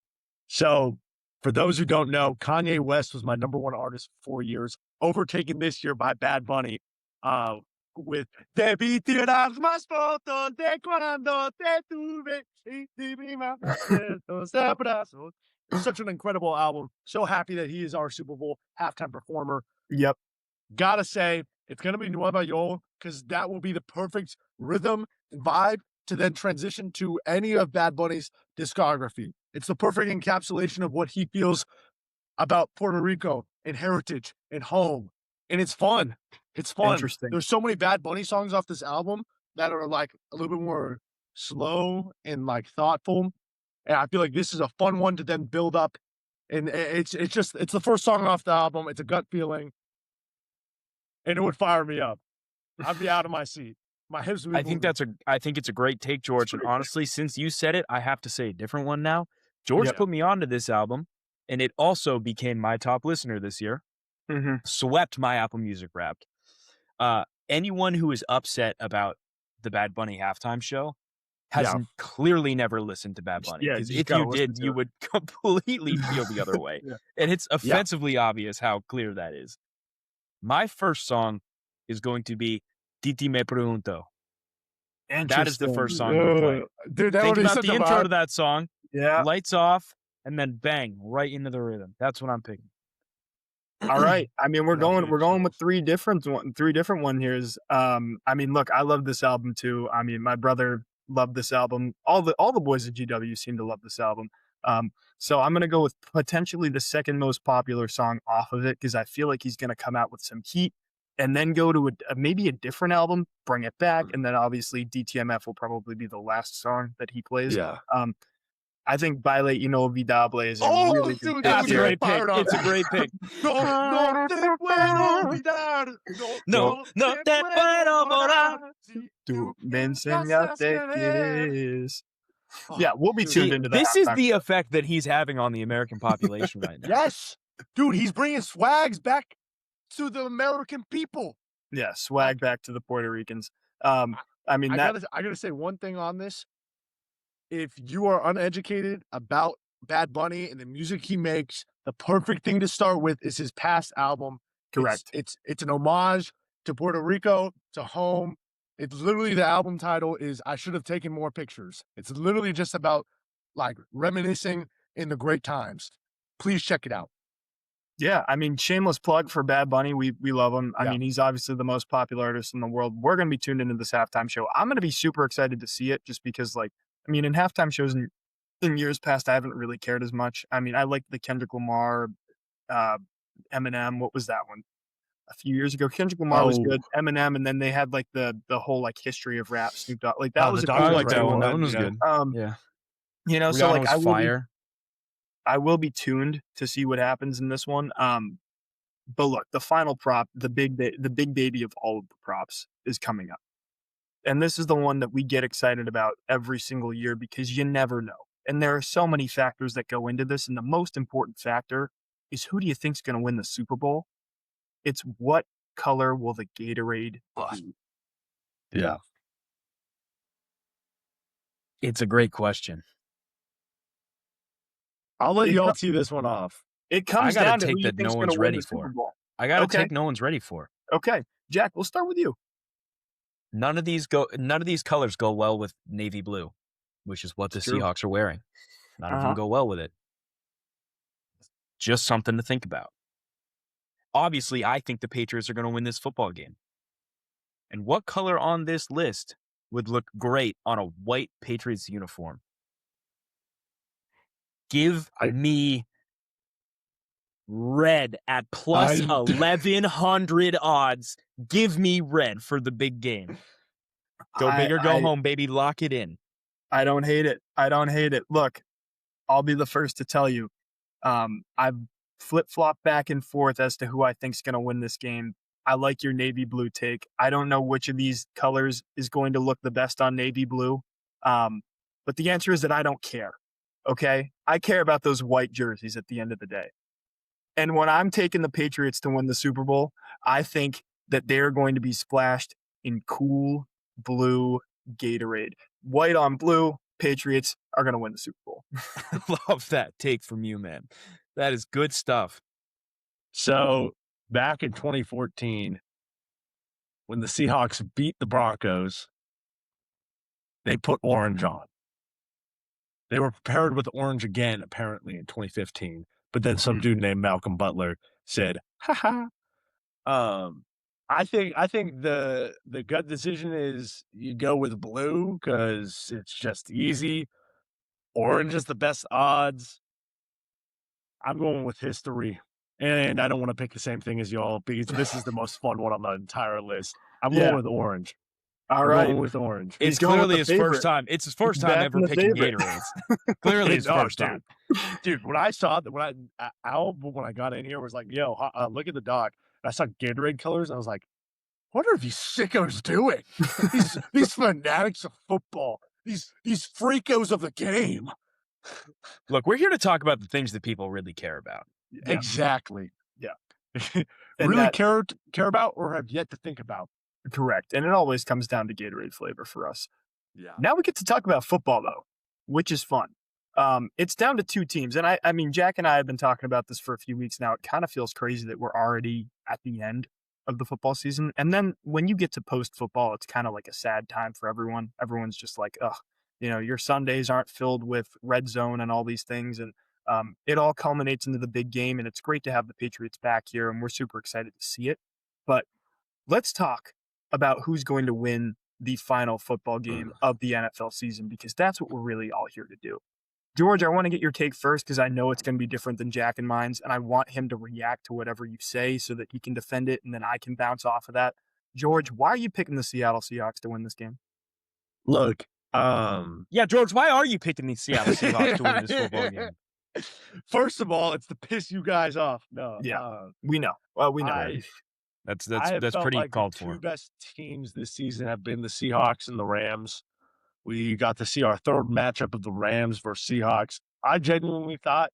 So, for those who don't know, Kanye West was my number one artist for 4 years, overtaken this year by Bad Bunny with Te vi tirar más fotos de cuando te tuve y te vi más los abrazos. Such an incredible album. So happy that he is our Super Bowl halftime performer. Yep. Gotta say, it's going to be Nueva York because that will be the perfect rhythm and vibe to then transition to any of Bad Bunny's discography. It's the perfect encapsulation of what he feels about Puerto Rico and heritage and home. And it's fun. It's fun. Interesting. There's so many Bad Bunny songs off this album that are like a little bit more slow and like thoughtful. And I feel like this is a fun one to then build up. And it's the first song off the album. It's a gut feeling. And it would fire me up. I'd be out of my seat. My hips would be moving. I think it's a great take, George. And honestly, since you said it, I have to say a different one now. George put me onto this album, and it also became my top listener this year. Mm-hmm. Swept my Apple Music Wrapped. Anyone who is upset about the Bad Bunny halftime show has clearly never listened to Bad Bunny. Because if you did, you would completely feel the other way. And it's offensively obvious how clear that is. My first song is going to be Titi Me Pregunto. That is the first song to play. Dude, think about the intro to that song. Yeah. Lights off, and then bang, right into the rhythm. That's what I'm picking. All right. I mean, we're going with three different one here's. I mean, look, I love this album too. I mean, my brother loved this album. All the boys at GW seem to love this album. So I'm gonna go with potentially the second most popular song off of it because I feel like he's gonna come out with some heat and then go to maybe a different album, bring it back, and then obviously DTMF will probably be the last song that he plays. Yeah. I think Baile Inolvidable is a really good pick. It's a great pick. It's a great pick. No te puedo olvidar. No te puedo borrar. Tú me enseñaste que es. Yeah, we'll be tuned into that. This is the effect that he's having on the American population right now. Yes. Dude, he's bringing swags back to the American people. Yeah, swag back to the Puerto Ricans. I mean, I gotta say one thing on this. If you are uneducated about Bad Bunny and the music he makes, the perfect thing to start with is his past album. Correct. It's an homage to Puerto Rico, to home. It's literally the album title is I Should Have Taken More Pictures. It's literally just about like reminiscing in the great times. Please check it out. Yeah, I mean, shameless plug for Bad Bunny. We love him. I mean, he's obviously the most popular artist in the world. We're going to be tuned into this halftime show. I'm going to be super excited to see it just because, like, I mean, in halftime shows in years past, I haven't really cared as much. I mean, I liked the Kendrick Lamar, Eminem. What was that one? A few years ago, Kendrick Lamar was good. Eminem, and then they had like the whole like history of rap. Snoop Dogg, like that was a I cool like that one. That one was good. Yeah, you know, so like I will be tuned to see what happens in this one. But look, the final prop, the big baby of all of the props is coming up. And this is the one that we get excited about every single year because you never know. And there are so many factors that go into this. And the most important factor is who do you think is going to win the Super Bowl? It's what color will the Gatorade be? Yeah. It's a great question. I'll let y'all tee this one off. It comes down to who you think's going to win the Super Bowl. I got to take no one's ready for. Okay. Jack, we'll start with you. None of these colors go well with navy blue, which is what the Seahawks are wearing. None of them go well with it. Just something to think about. Obviously, I think the Patriots are going to win this football game. And what color on this list would look great on a white Patriots uniform? Give me red at plus I- 1,100 odds. Give me red for the big game. Go big or go home, baby. Lock it in. I don't hate it. Look, I'll be the first to tell you. I've flip-flopped back and forth as to who I think's going to win this game. I like your navy blue take. I don't know which of these colors is going to look the best on navy blue. But the answer is that I don't care. Okay? I care about those white jerseys at the end of the day. And when I'm taking the Patriots to win the Super Bowl, I think that they're going to be splashed in cool blue Gatorade. White on blue, Patriots are going to win the Super Bowl. Love that take from you, man. That is good stuff. So back in 2014, when the Seahawks beat the Broncos, they put orange on. They were prepared with orange again, apparently, in 2015. But then some dude named Malcolm Butler said, "Ha ha." I think the gut decision is you go with blue because it's just easy. Orange is the best odds. I'm going with history. And I don't want to pick the same thing as y'all because this is the most fun one on the entire list. I'm going with orange. All right. Going with orange. It's clearly his first time. It's his first time ever picking Gatorades. Clearly his first time. Dude, when I saw that, when I got in here, was like, yo, look at the doc. And I saw Gatorade colors. And I was like, what are these sickos doing? these fanatics of football. These freakos of the game. Look, we're here to talk about the things that people really care about. Yeah. Exactly. Yeah. Really care about or have yet to think about. Correct. And it always comes down to Gatorade flavor for us. Yeah. Now we get to talk about football, though, which is fun. It's down to two teams. And I mean, Jack and I have been talking about this for a few weeks now. It kind of feels crazy that we're already at the end of the football season. And then when you get to post-football, it's kind of like a sad time for everyone. Everyone's just like, ugh, your Sundays aren't filled with red zone and all these things. And it all culminates into the big game. And it's great to have the Patriots back here. And we're super excited to see it. But let's talk about who's going to win the final football game of the NFL season, because that's what we're really all here to do. George, I want to get your take first because I know it's going to be different than Jack and mine's, and I want him to react to whatever you say so that he can defend it, and then I can bounce off of that. George, why are you picking the Seattle Seahawks to win this game? Look, yeah, George, why are you picking the Seattle Seahawks to win this football game? First of all, it's to piss you guys off. No, we know. Well, we know. That's pretty like called the for. Two best teams this season have been the Seahawks and the Rams. We got to see our third matchup of the Rams versus Seahawks. I genuinely thought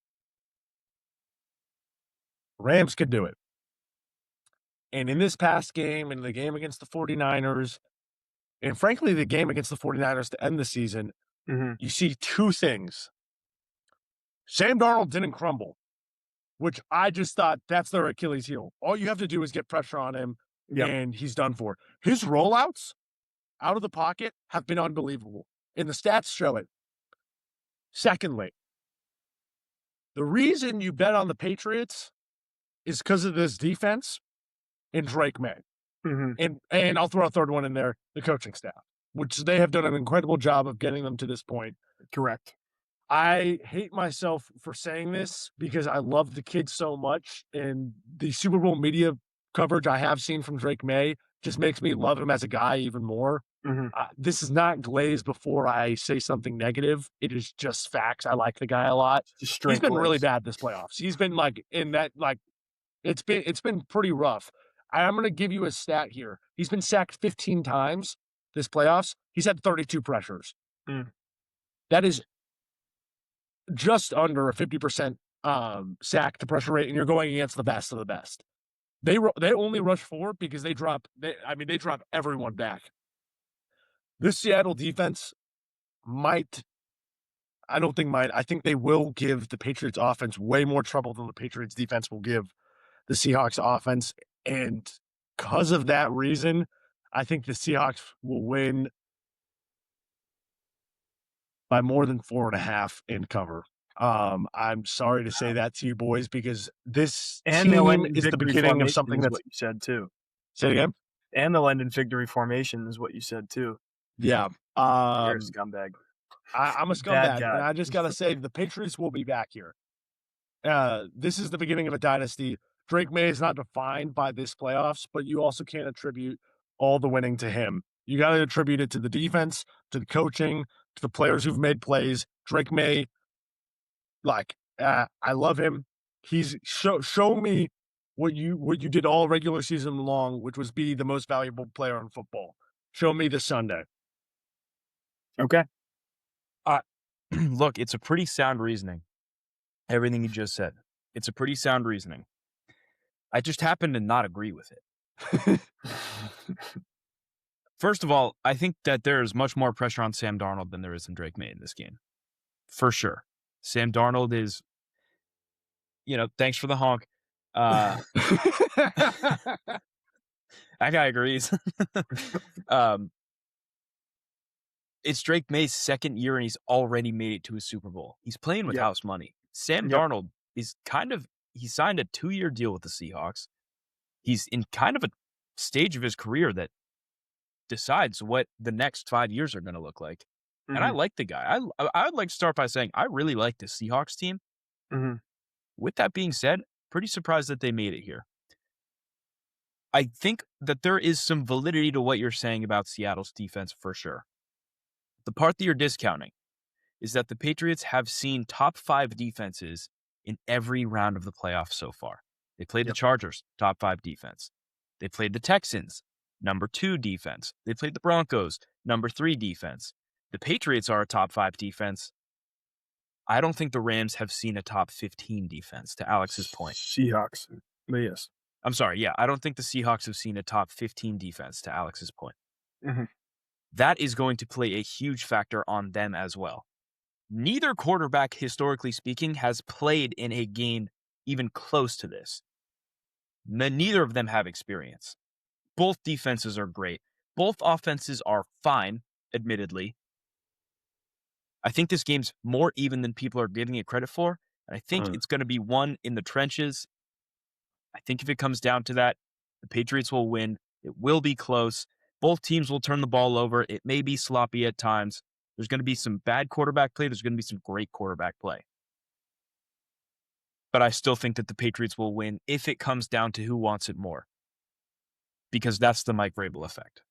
Rams could do it. And in this past game, in the game against the 49ers, and frankly, the game against the 49ers to end the season, you see two things. Sam Darnold didn't crumble, which I just thought that's their Achilles heel. All you have to do is get pressure on him, and he's done for. His rollouts out of the pocket have been unbelievable, and the stats show it. Secondly, the reason you bet on the Patriots is because of this defense and Drake May. And I'll throw a third one in there, the coaching staff, which they have done an incredible job of getting them to this point. Correct. I hate myself for saying this because I love the kid so much, and the Super Bowl media coverage I have seen from Drake May just makes me love him as a guy even more. This is not glazed before I say something negative. It is just facts. I like the guy a lot. He's been really bad this playoffs. He's been like in that, like, it's been pretty rough. I'm going to give you a stat here. He's been sacked 15 times this playoffs. He's had 32 pressures. That is just under a 50% sack to pressure rate, and you're going against the best of the best. They only rush forward because they drop everyone back. This Seattle defense I think they will give the Patriots offense way more trouble than the Patriots defense will give the Seahawks offense. And because of that reason, I think the Seahawks will win by more than 4.5 in cover. I'm sorry to say that to you boys because this team is the beginning of something that's what you said too. Say it again. And the London Victory Formation is what you said too. Yeah. You're a scumbag. I'm a scumbag, and I just gotta say the Patriots will be back here. this is the beginning of a dynasty. Drake May is not defined by this playoffs, but you also can't attribute all the winning to him. You got to attribute it to the defense, to the coaching, to the players who've made plays. Drake May, I love him. He's show me what you did all regular season long, which was be the most valuable player in football. Show me this Sunday. Okay. Look, it's a pretty sound reasoning. Everything you just said. It's a pretty sound reasoning. I just happen to not agree with it. First of all, I think that there is much more pressure on Sam Darnold than there is in Drake May in this game. For sure. Sam Darnold is, thanks for the honk. That guy agrees. It's Drake May's second year, and he's already made it to a Super Bowl. He's playing with house money. Sam Darnold is he signed a 2-year deal with the Seahawks. He's in kind of a stage of his career that decides what the next 5 years are going to look like. Mm-hmm. And I like the guy. I would like to start by saying I really like the Seahawks team. Mm-hmm. With that being said, pretty surprised that they made it here. I think that there is some validity to what you're saying about Seattle's defense for sure. The part that you're discounting is that the Patriots have seen top 5 defenses in every round of the playoffs so far. They played the Chargers, top 5 defense. They played the Texans, number 2 defense. They played the Broncos, number 3 defense. The Patriots are a top 5 defense. I don't think the Rams have seen a top 15 defense, to Alex's point. Seahawks, but yes. I'm sorry, yeah. I don't think the Seahawks have seen a top 15 defense, to Alex's point. Mm-hmm. That is going to play a huge factor on them as well. Neither quarterback, historically speaking, has played in a game even close to this. Neither of them have experience. Both defenses are great. Both offenses are fine, admittedly. I think this game's more even than people are giving it credit for. And I think it's going to be won in the trenches. I think if it comes down to that, the Patriots will win. It will be close. Both teams will turn the ball over. It may be sloppy at times. There's going to be some bad quarterback play. There's going to be some great quarterback play. But I still think that the Patriots will win if it comes down to who wants it more. Because that's the Mike Vrabel effect.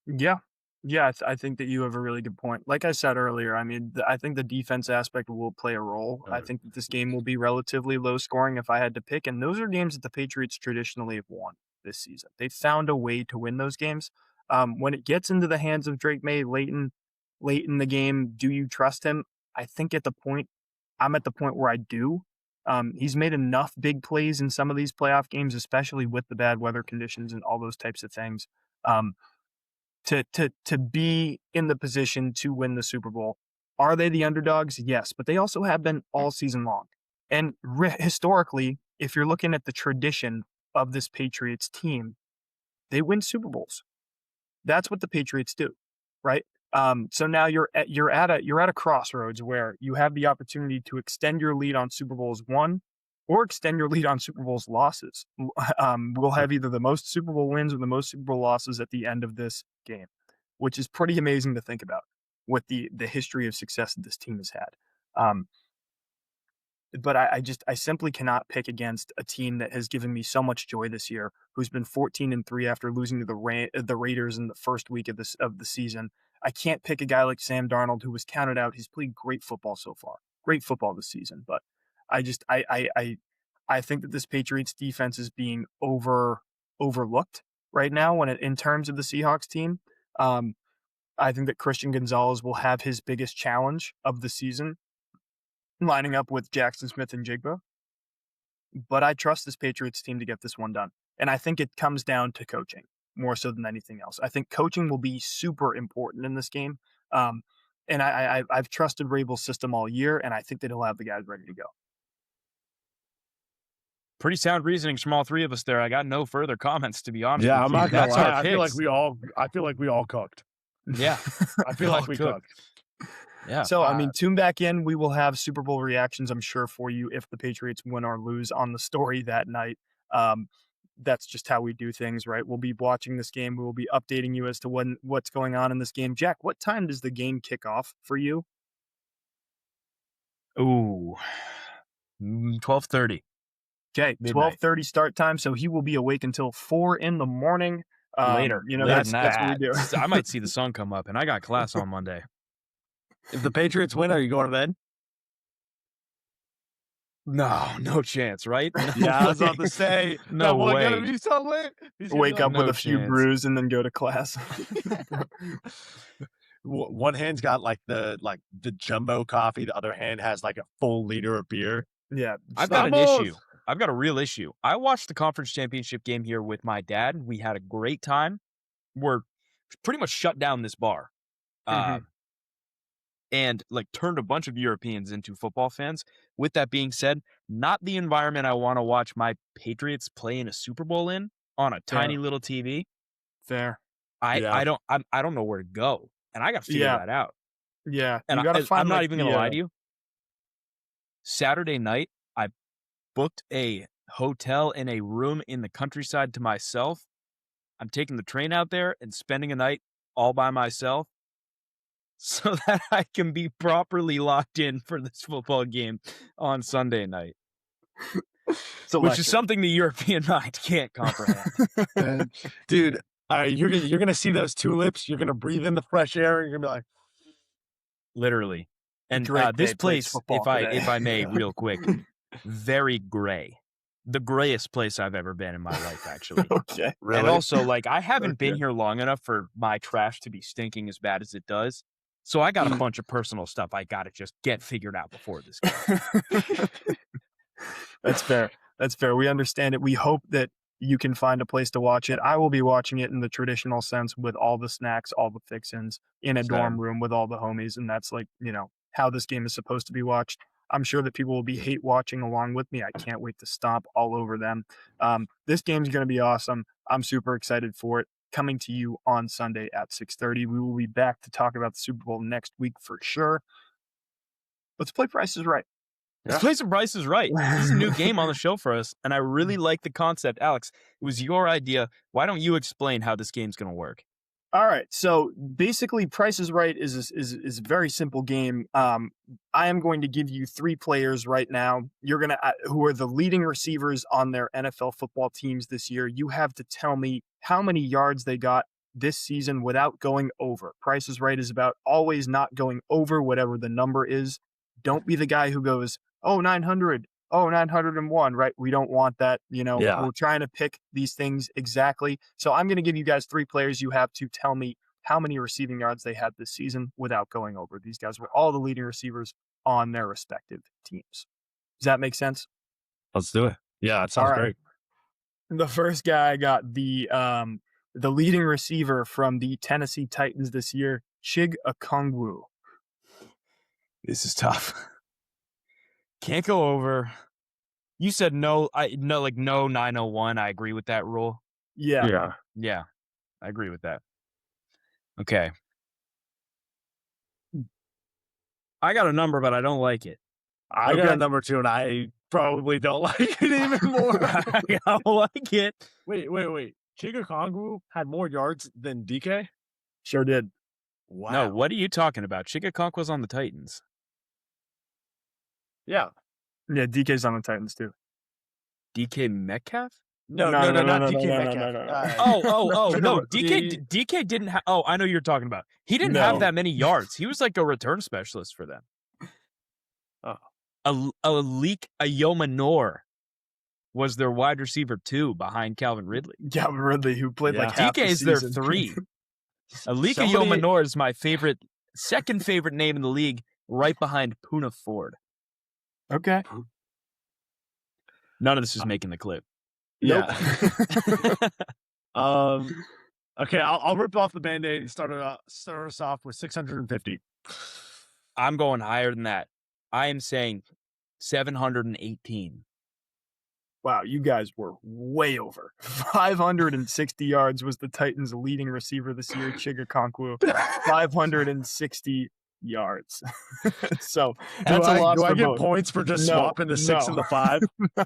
Yeah. Yeah, I think that you have a really good point. Like I said earlier, I mean, I think the defense aspect will play a role. I think that this game will be relatively low scoring if I had to pick. And those are games that the Patriots traditionally have won this season. They've found a way to win those games. When it gets into the hands of Drake May late in the game, do you trust him? I think I'm at the point where I do. He's made enough big plays in some of these playoff games, especially with the bad weather conditions and all those types of things, to be in the position to win the Super Bowl. Are they the underdogs? Yes, but they also have been all season long. And historically, if you're looking at the tradition of this Patriots team, they win Super Bowls. That's what the Patriots do, right? So now you're at a crossroads where you have the opportunity to extend your lead on Super Bowls won or extend your lead on Super Bowls losses. We'll have either the most Super Bowl wins or the most Super Bowl losses at the end of this game, which is pretty amazing to think about with the history of success that this team has had. But I simply cannot pick against a team that has given me so much joy this year, who's been 14-3 after losing to the Raiders in the first week of the season. I can't pick a guy like Sam Darnold, who was counted out. He's played great football so far, great football this season. But I think that this Patriots defense is being overlooked right now in terms of the Seahawks team. I think that Christian Gonzalez will have his biggest challenge of the season, lining up with Jackson Smith and Jigba. But I trust this Patriots team to get this one done. And I think it comes down to coaching more so than anything else. I think coaching will be super important in this game. And I've trusted Vrabel's system all year, and I think that he'll have the guys ready to go. Pretty sound reasoning from all three of us there. I got no further comments, to be honest. Yeah, with I'm you. not gonna That's lie. our I feel like picks. we all cooked. Yeah, I feel like we cooked. Yeah. So, I mean, tune back in. We will have Super Bowl reactions, I'm sure, for you if the Patriots win or lose on the story that night. That's just how we do things, right? We'll be watching this game. We will be updating you as to what's going on in this game. Jack, what time does the game kick off for you? Ooh, 12:30. Okay, 12:30 start time, so he will be awake until 4 in the morning. Later. That's what we do. I might see the sun come up, and I got class on Monday. If the Patriots win, are you going to bed? No chance, right? Yeah, I was about to say. No way. Gonna be so lit. Wake up with a few brews and then go to class. One hand's got like the jumbo coffee. The other hand has like a full liter of beer. Yeah, I've got an issue. I've got a real issue. I watched the conference championship game here with my dad. We had a great time. We're pretty much shut down this bar. And like turned a bunch of Europeans into football fans. With that being said, not the environment I want to watch my Patriots play in a Super Bowl in on a tiny little TV. Fair. I don't know where to go, and I got to figure that out. Yeah, and I'm not even gonna lie to you. Saturday night, I booked a hotel in a room in the countryside to myself. I'm taking the train out there and spending a night all by myself, so that I can be properly locked in for this football game on Sunday night. Which is something the European mind can't comprehend. Dude, you're gonna see those tulips, you're gonna breathe in the fresh air, and you're gonna be like, literally. And this place, if I may, real quick, very gray. The grayest place I've ever been in my life, actually. Okay. Really? And also, like, I haven't been here long enough for my trash to be stinking as bad as it does. So I got a bunch of personal stuff I got to just get figured out before this game. That's fair. That's fair. We understand it. We hope that you can find a place to watch it. I will be watching it in the traditional sense with all the snacks, all the fixins in a dorm room with all the homies. And that's like, how this game is supposed to be watched. I'm sure that people will be hate watching along with me. I can't wait to stomp all over them. This game's going to be awesome. I'm super excited for it. Coming to you on Sunday at 6:30. We will be back to talk about the Super Bowl next week for sure. Let's play Price is Right. Let's play some Price is Right. This is a new game on the show for us, and I really like the concept. Alex, it was your idea. Why don't you explain how this game's going to work? All right. So basically, Price is Right is a very simple game. I am going to give you 3 players right now. You're gonna who are the leading receivers on their NFL football teams this year. You have to tell me how many yards they got this season without going over. Price is Right is about always not going over whatever the number is. Don't be the guy who goes, 900, 901, right? We don't want that. We're trying to pick these things exactly. So I'm going to give you guys 3 players. You have to tell me how many receiving yards they had this season without going over. These guys were all the leading receivers on their respective teams. Does that make sense? Let's do it. Yeah, that sounds great. The first guy got the leading receiver from the Tennessee Titans this year, Chig Okongwu. This is tough. Can't go over. You said no 901. I agree with that rule. Yeah. I agree with that. Okay. I got a number, but I don't like it. I got a number 2, and I probably don't like it even more. I don't like it. Wait. Chig Okongwu had more yards than DK? Sure did. Wow. No, what are you talking about? Chig Okongwu was on the Titans. Yeah. Yeah, DK's on the Titans too. DK Metcalf? No, not DK Metcalf. No. DK didn't have. Oh, I know you're talking about. He didn't have that many yards. He was like a return specialist for them. Oh. Alik Ayomanor was their wide receiver 2 behind Calvin Ridley. Calvin Ridley, who played like half DK is the their season. 3. Alik Ayomanor is my second favorite name in the league, right behind Poona Ford. Okay. None of this is making the clip. Yeah. Okay, I'll rip off the Band-Aid and start us off with 650. I'm going higher than that. I am saying 718. Wow, you guys were way over. 560 yards was the Titans' leading receiver this year, Chig Okongwu. 560 yards. So that's a loss. Do I get points for just swapping the 6 and the 5? No.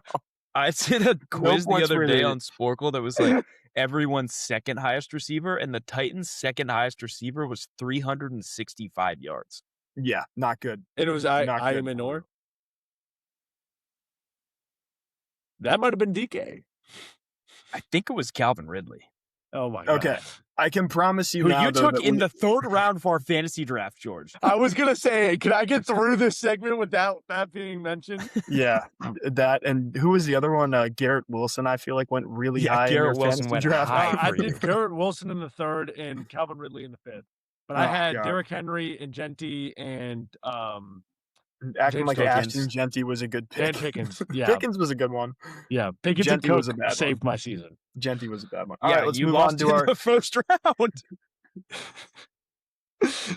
I did a quiz the other day on Sporkle that was like everyone's second highest receiver, and the Titans' second highest receiver was 365 yards. Yeah, not good. And it was Ayomanor? That might have been DK. I think it was Calvin Ridley. Oh my god. Okay. I can promise you Who now, you though, took that in the third round for our fantasy draft, George. I was gonna say, can I get through this segment without that being mentioned? Yeah, that. And who was the other one? Garrett Wilson, I feel like went really high in Garrett your Wilson fantasy went draft. high. I for you. did Garrett Wilson in the third and Calvin Ridley in the fifth. But I Oh, had God. Derrick Henry and Genty and Acting James like Pickens. Ashton Genty was a good pick. and Pickens. Yeah. Pickens was a good one. Yeah. Pickens and Genty Cook was a bad saved my season. Genty was a bad one. All Yeah, right, let's you move lost on to in our. the first round.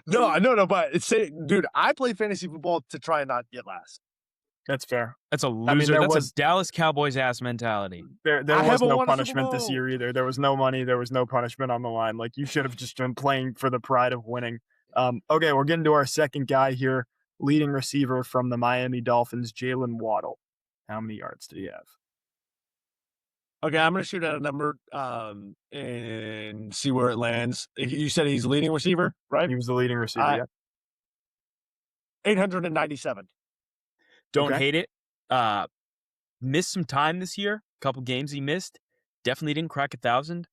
No, but dude, I play fantasy football to try and not get last. That's fair. That's a loser. I mean, there That's was- a Dallas Cowboys ass mentality. There I was haven't no won a Super punishment this Bowl. year either. There was no money. There was no punishment on the line. Like, you should have just been playing for the pride of winning. Okay, we're getting to our second guy here, leading receiver from the Miami Dolphins, Jalen Waddle. How many yards did he have? Okay, I'm gonna shoot at a number and see where it lands. You said he's leading receiver, right? He was the leading receiver. Yeah. 897. Don't Okay. hate it. Missed some time this year. A couple games he missed. Definitely didn't crack 1,000.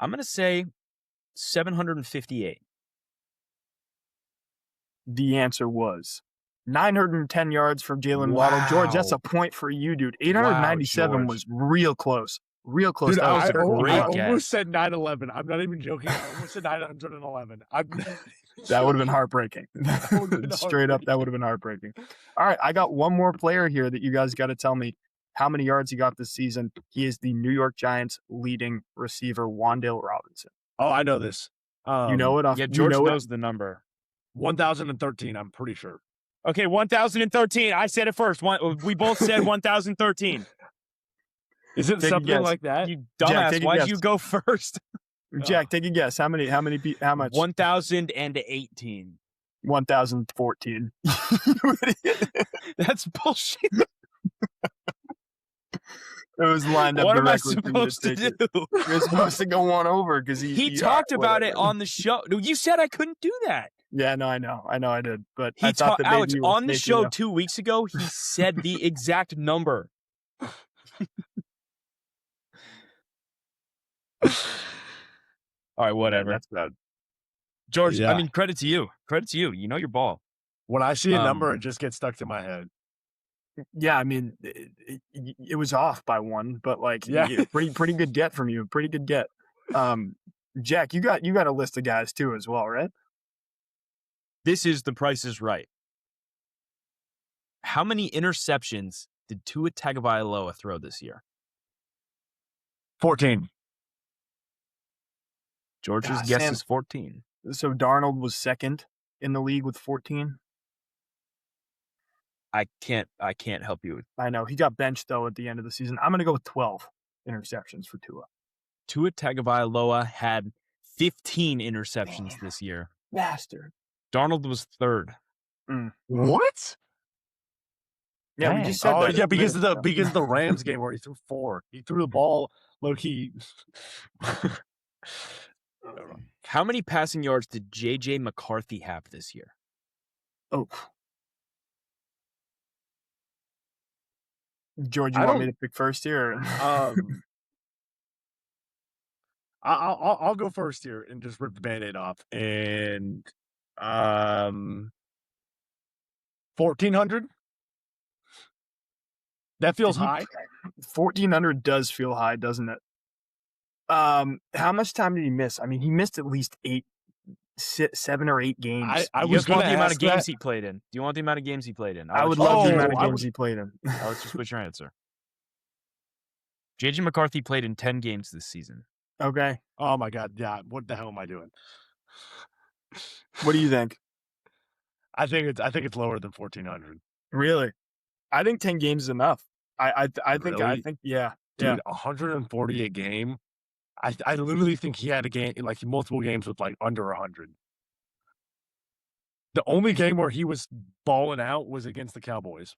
I'm gonna say 758. The answer was 910 yards from Jalen Waddle. George, that's a Wow. point for you, dude. 897 George. was real close. Real close. Dude, That was I a great almost guess. said 911. I'm not even joking. I almost said 911. That would have been heartbreaking. would've been Straight up, that would have been heartbreaking. All right, I got one more player here that you guys got to tell me how many yards he got this season. He is the New York Giants leading receiver, Wan'Dale Robinson. Oh, I know this. You know it off. Yeah, you George know it? knows the number. 1013, I'm pretty sure. Okay, 1,013. I said it first. We both said 1,013. Is it Take a something guess. like that? You Jack, dumbass. take a Why'd guess. you go first? Jack, take a guess. How much? 1,018. 1,014. That's bullshit. It was lined up What am I directly for you supposed to take do? it. You're supposed to go one over because He talked about it on the show. No, you said I couldn't do that. Yeah, no, I know, I did, but He I thought talked, that maybe Alex, you were on the making show a- 2 weeks ago, he said the exact number. All right, whatever. That's bad. George, Yeah. I mean, credit to you. Credit to you. You know your ball. When I see a Um, number, it just gets stuck to my head. Yeah, I mean, it was off by one, but like, Yeah. pretty good get from you. Pretty good get. Jack, you got a list of guys too as well, right? This is The Price is Right. How many interceptions did Tua Tagovailoa throw this year? 14. George's God, guess Sam. is 14. So Darnold was second in the league with 14. I can't help you. I know he got benched though at the end of the season. I'm gonna go with 12 interceptions for Tua. Tua Tagovailoa had 15 interceptions Damn. this year. Bastard. Darnold was third. What? Yeah, we just said Oh, that. yeah, because of the Rams game where he threw 4. He threw the ball low key. How many passing yards did J.J. McCarthy have this year? Oh. George, you I want me don't- to pick first here? Or? I'll go first here and just rip the Band-Aid off. And 1,400. That feels Did he- high. 1,400 does feel high, doesn't it? How much time did he miss? I mean, he missed at least 7 or 8 games. I You was just want going the to amount ask of games that. he played in. Do you want the amount of games he played in? I would Oh, love the amount of I games would- he played in. Alex, just what's your answer? J.J. McCarthy played in 10 games this season. Okay. Oh my God! Yeah, what the hell am I doing? What do you think? I think it's lower than 1,400. Really? I think 10 games is enough. I think Really? yeah. Dude, 140 a game. I literally think he had a game like multiple games with like under 100. The only game where he was balling out was against the Cowboys.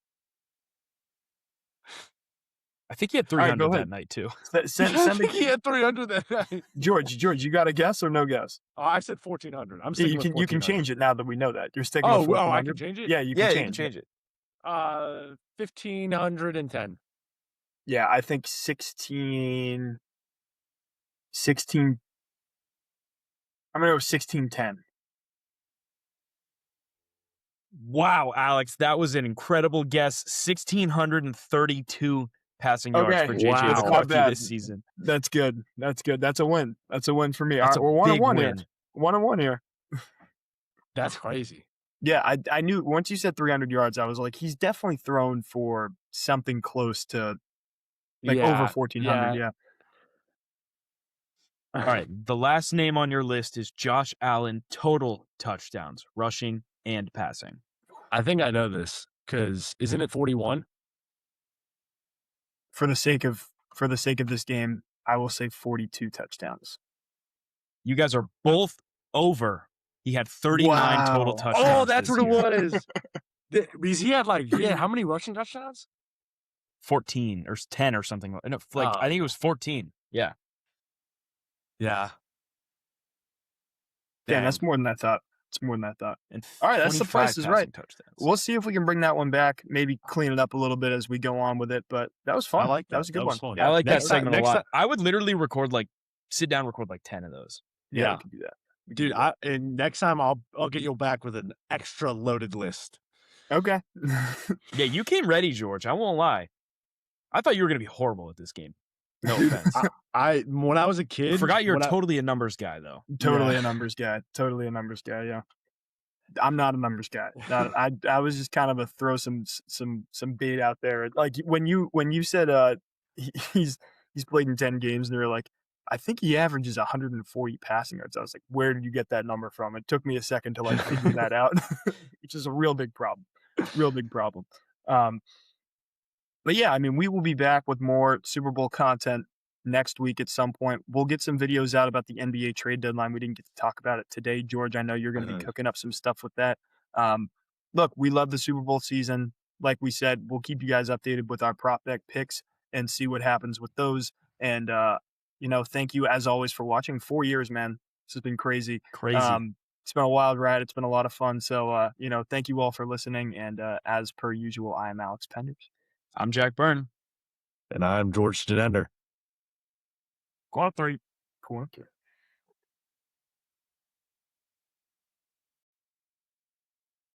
I think he had All right, 300 go that ahead. night, too. Send He had 300 that night. George, you got a guess or no guess? Oh, I said 1,400. I'm Yeah, sticking you with can 1,400. change it now that we know that. You're sticking Oh, with I 1,400? can change it. Yeah, you can change it. it. 1,510. Yeah, I think 16. I'm going to go 16-10. Wow, Alex, that was an incredible guess. 1,632 passing yards for Okay. JJ Wow. McCarthy Not bad. this season. That's good. That's good. That's a win. That's a win for me. That's All a right, we're big 1-1 win. here. 1-1 here. That's crazy. Yeah, I knew once you said 300 yards, I was like, he's definitely thrown for something close to over 1,400. Yeah. All right. The last name on your list is Josh Allen, total touchdowns, rushing and passing. I think I know this because isn't it 41? For the sake of this game, I will say 42 touchdowns. You guys are both over. He had 39 total touchdowns. Oh, that's this what year. it was. Because he had how many rushing touchdowns? 14 or 10 or something. No, I think it was 14. Yeah. Yeah. Damn, that's more than I thought. It's more than I thought. And all right, that's the Price is Right. Touchdowns. We'll see if we can bring that one back. Maybe clean it up a little bit as we go on with it. But that was fun. I like that. That was a good one. Fun. I like that Next segment time- a lot. I would literally sit down, record 10 of those. Yeah, we can do that. Dude, and next time I'll get you back with an extra loaded list. Okay. Yeah, you came ready, George. I won't lie. I thought you were going to be horrible at this game. No offense. When I was a kid, Forgot you're totally a numbers guy, though. Totally a numbers guy. Totally a numbers guy. Yeah. I'm not a numbers guy. I was just kind of a throw some bait out there. Like when you said he's played in 10 games and they were like, I think he averages 140 passing yards. I was like, where did you get that number from? It took me a second to figure that out, which is a real big problem. Real big problem. But yeah, I mean, we will be back with more Super Bowl content next week at some point. We'll get some videos out about the NBA trade deadline. We didn't get to talk about it today, George. I know you're going to be cooking up some stuff with that. Look, we love the Super Bowl season. Like we said, we'll keep you guys updated with our prop bet picks and see what happens with those. And, thank you as always for watching. 4 years, man. This has been crazy. It's been a wild ride. It's been a lot of fun. So, thank you all for listening. And as per usual, I am Alex Penders. I'm Jack Byrne. And I'm George Stedender. Go on 3. Cool.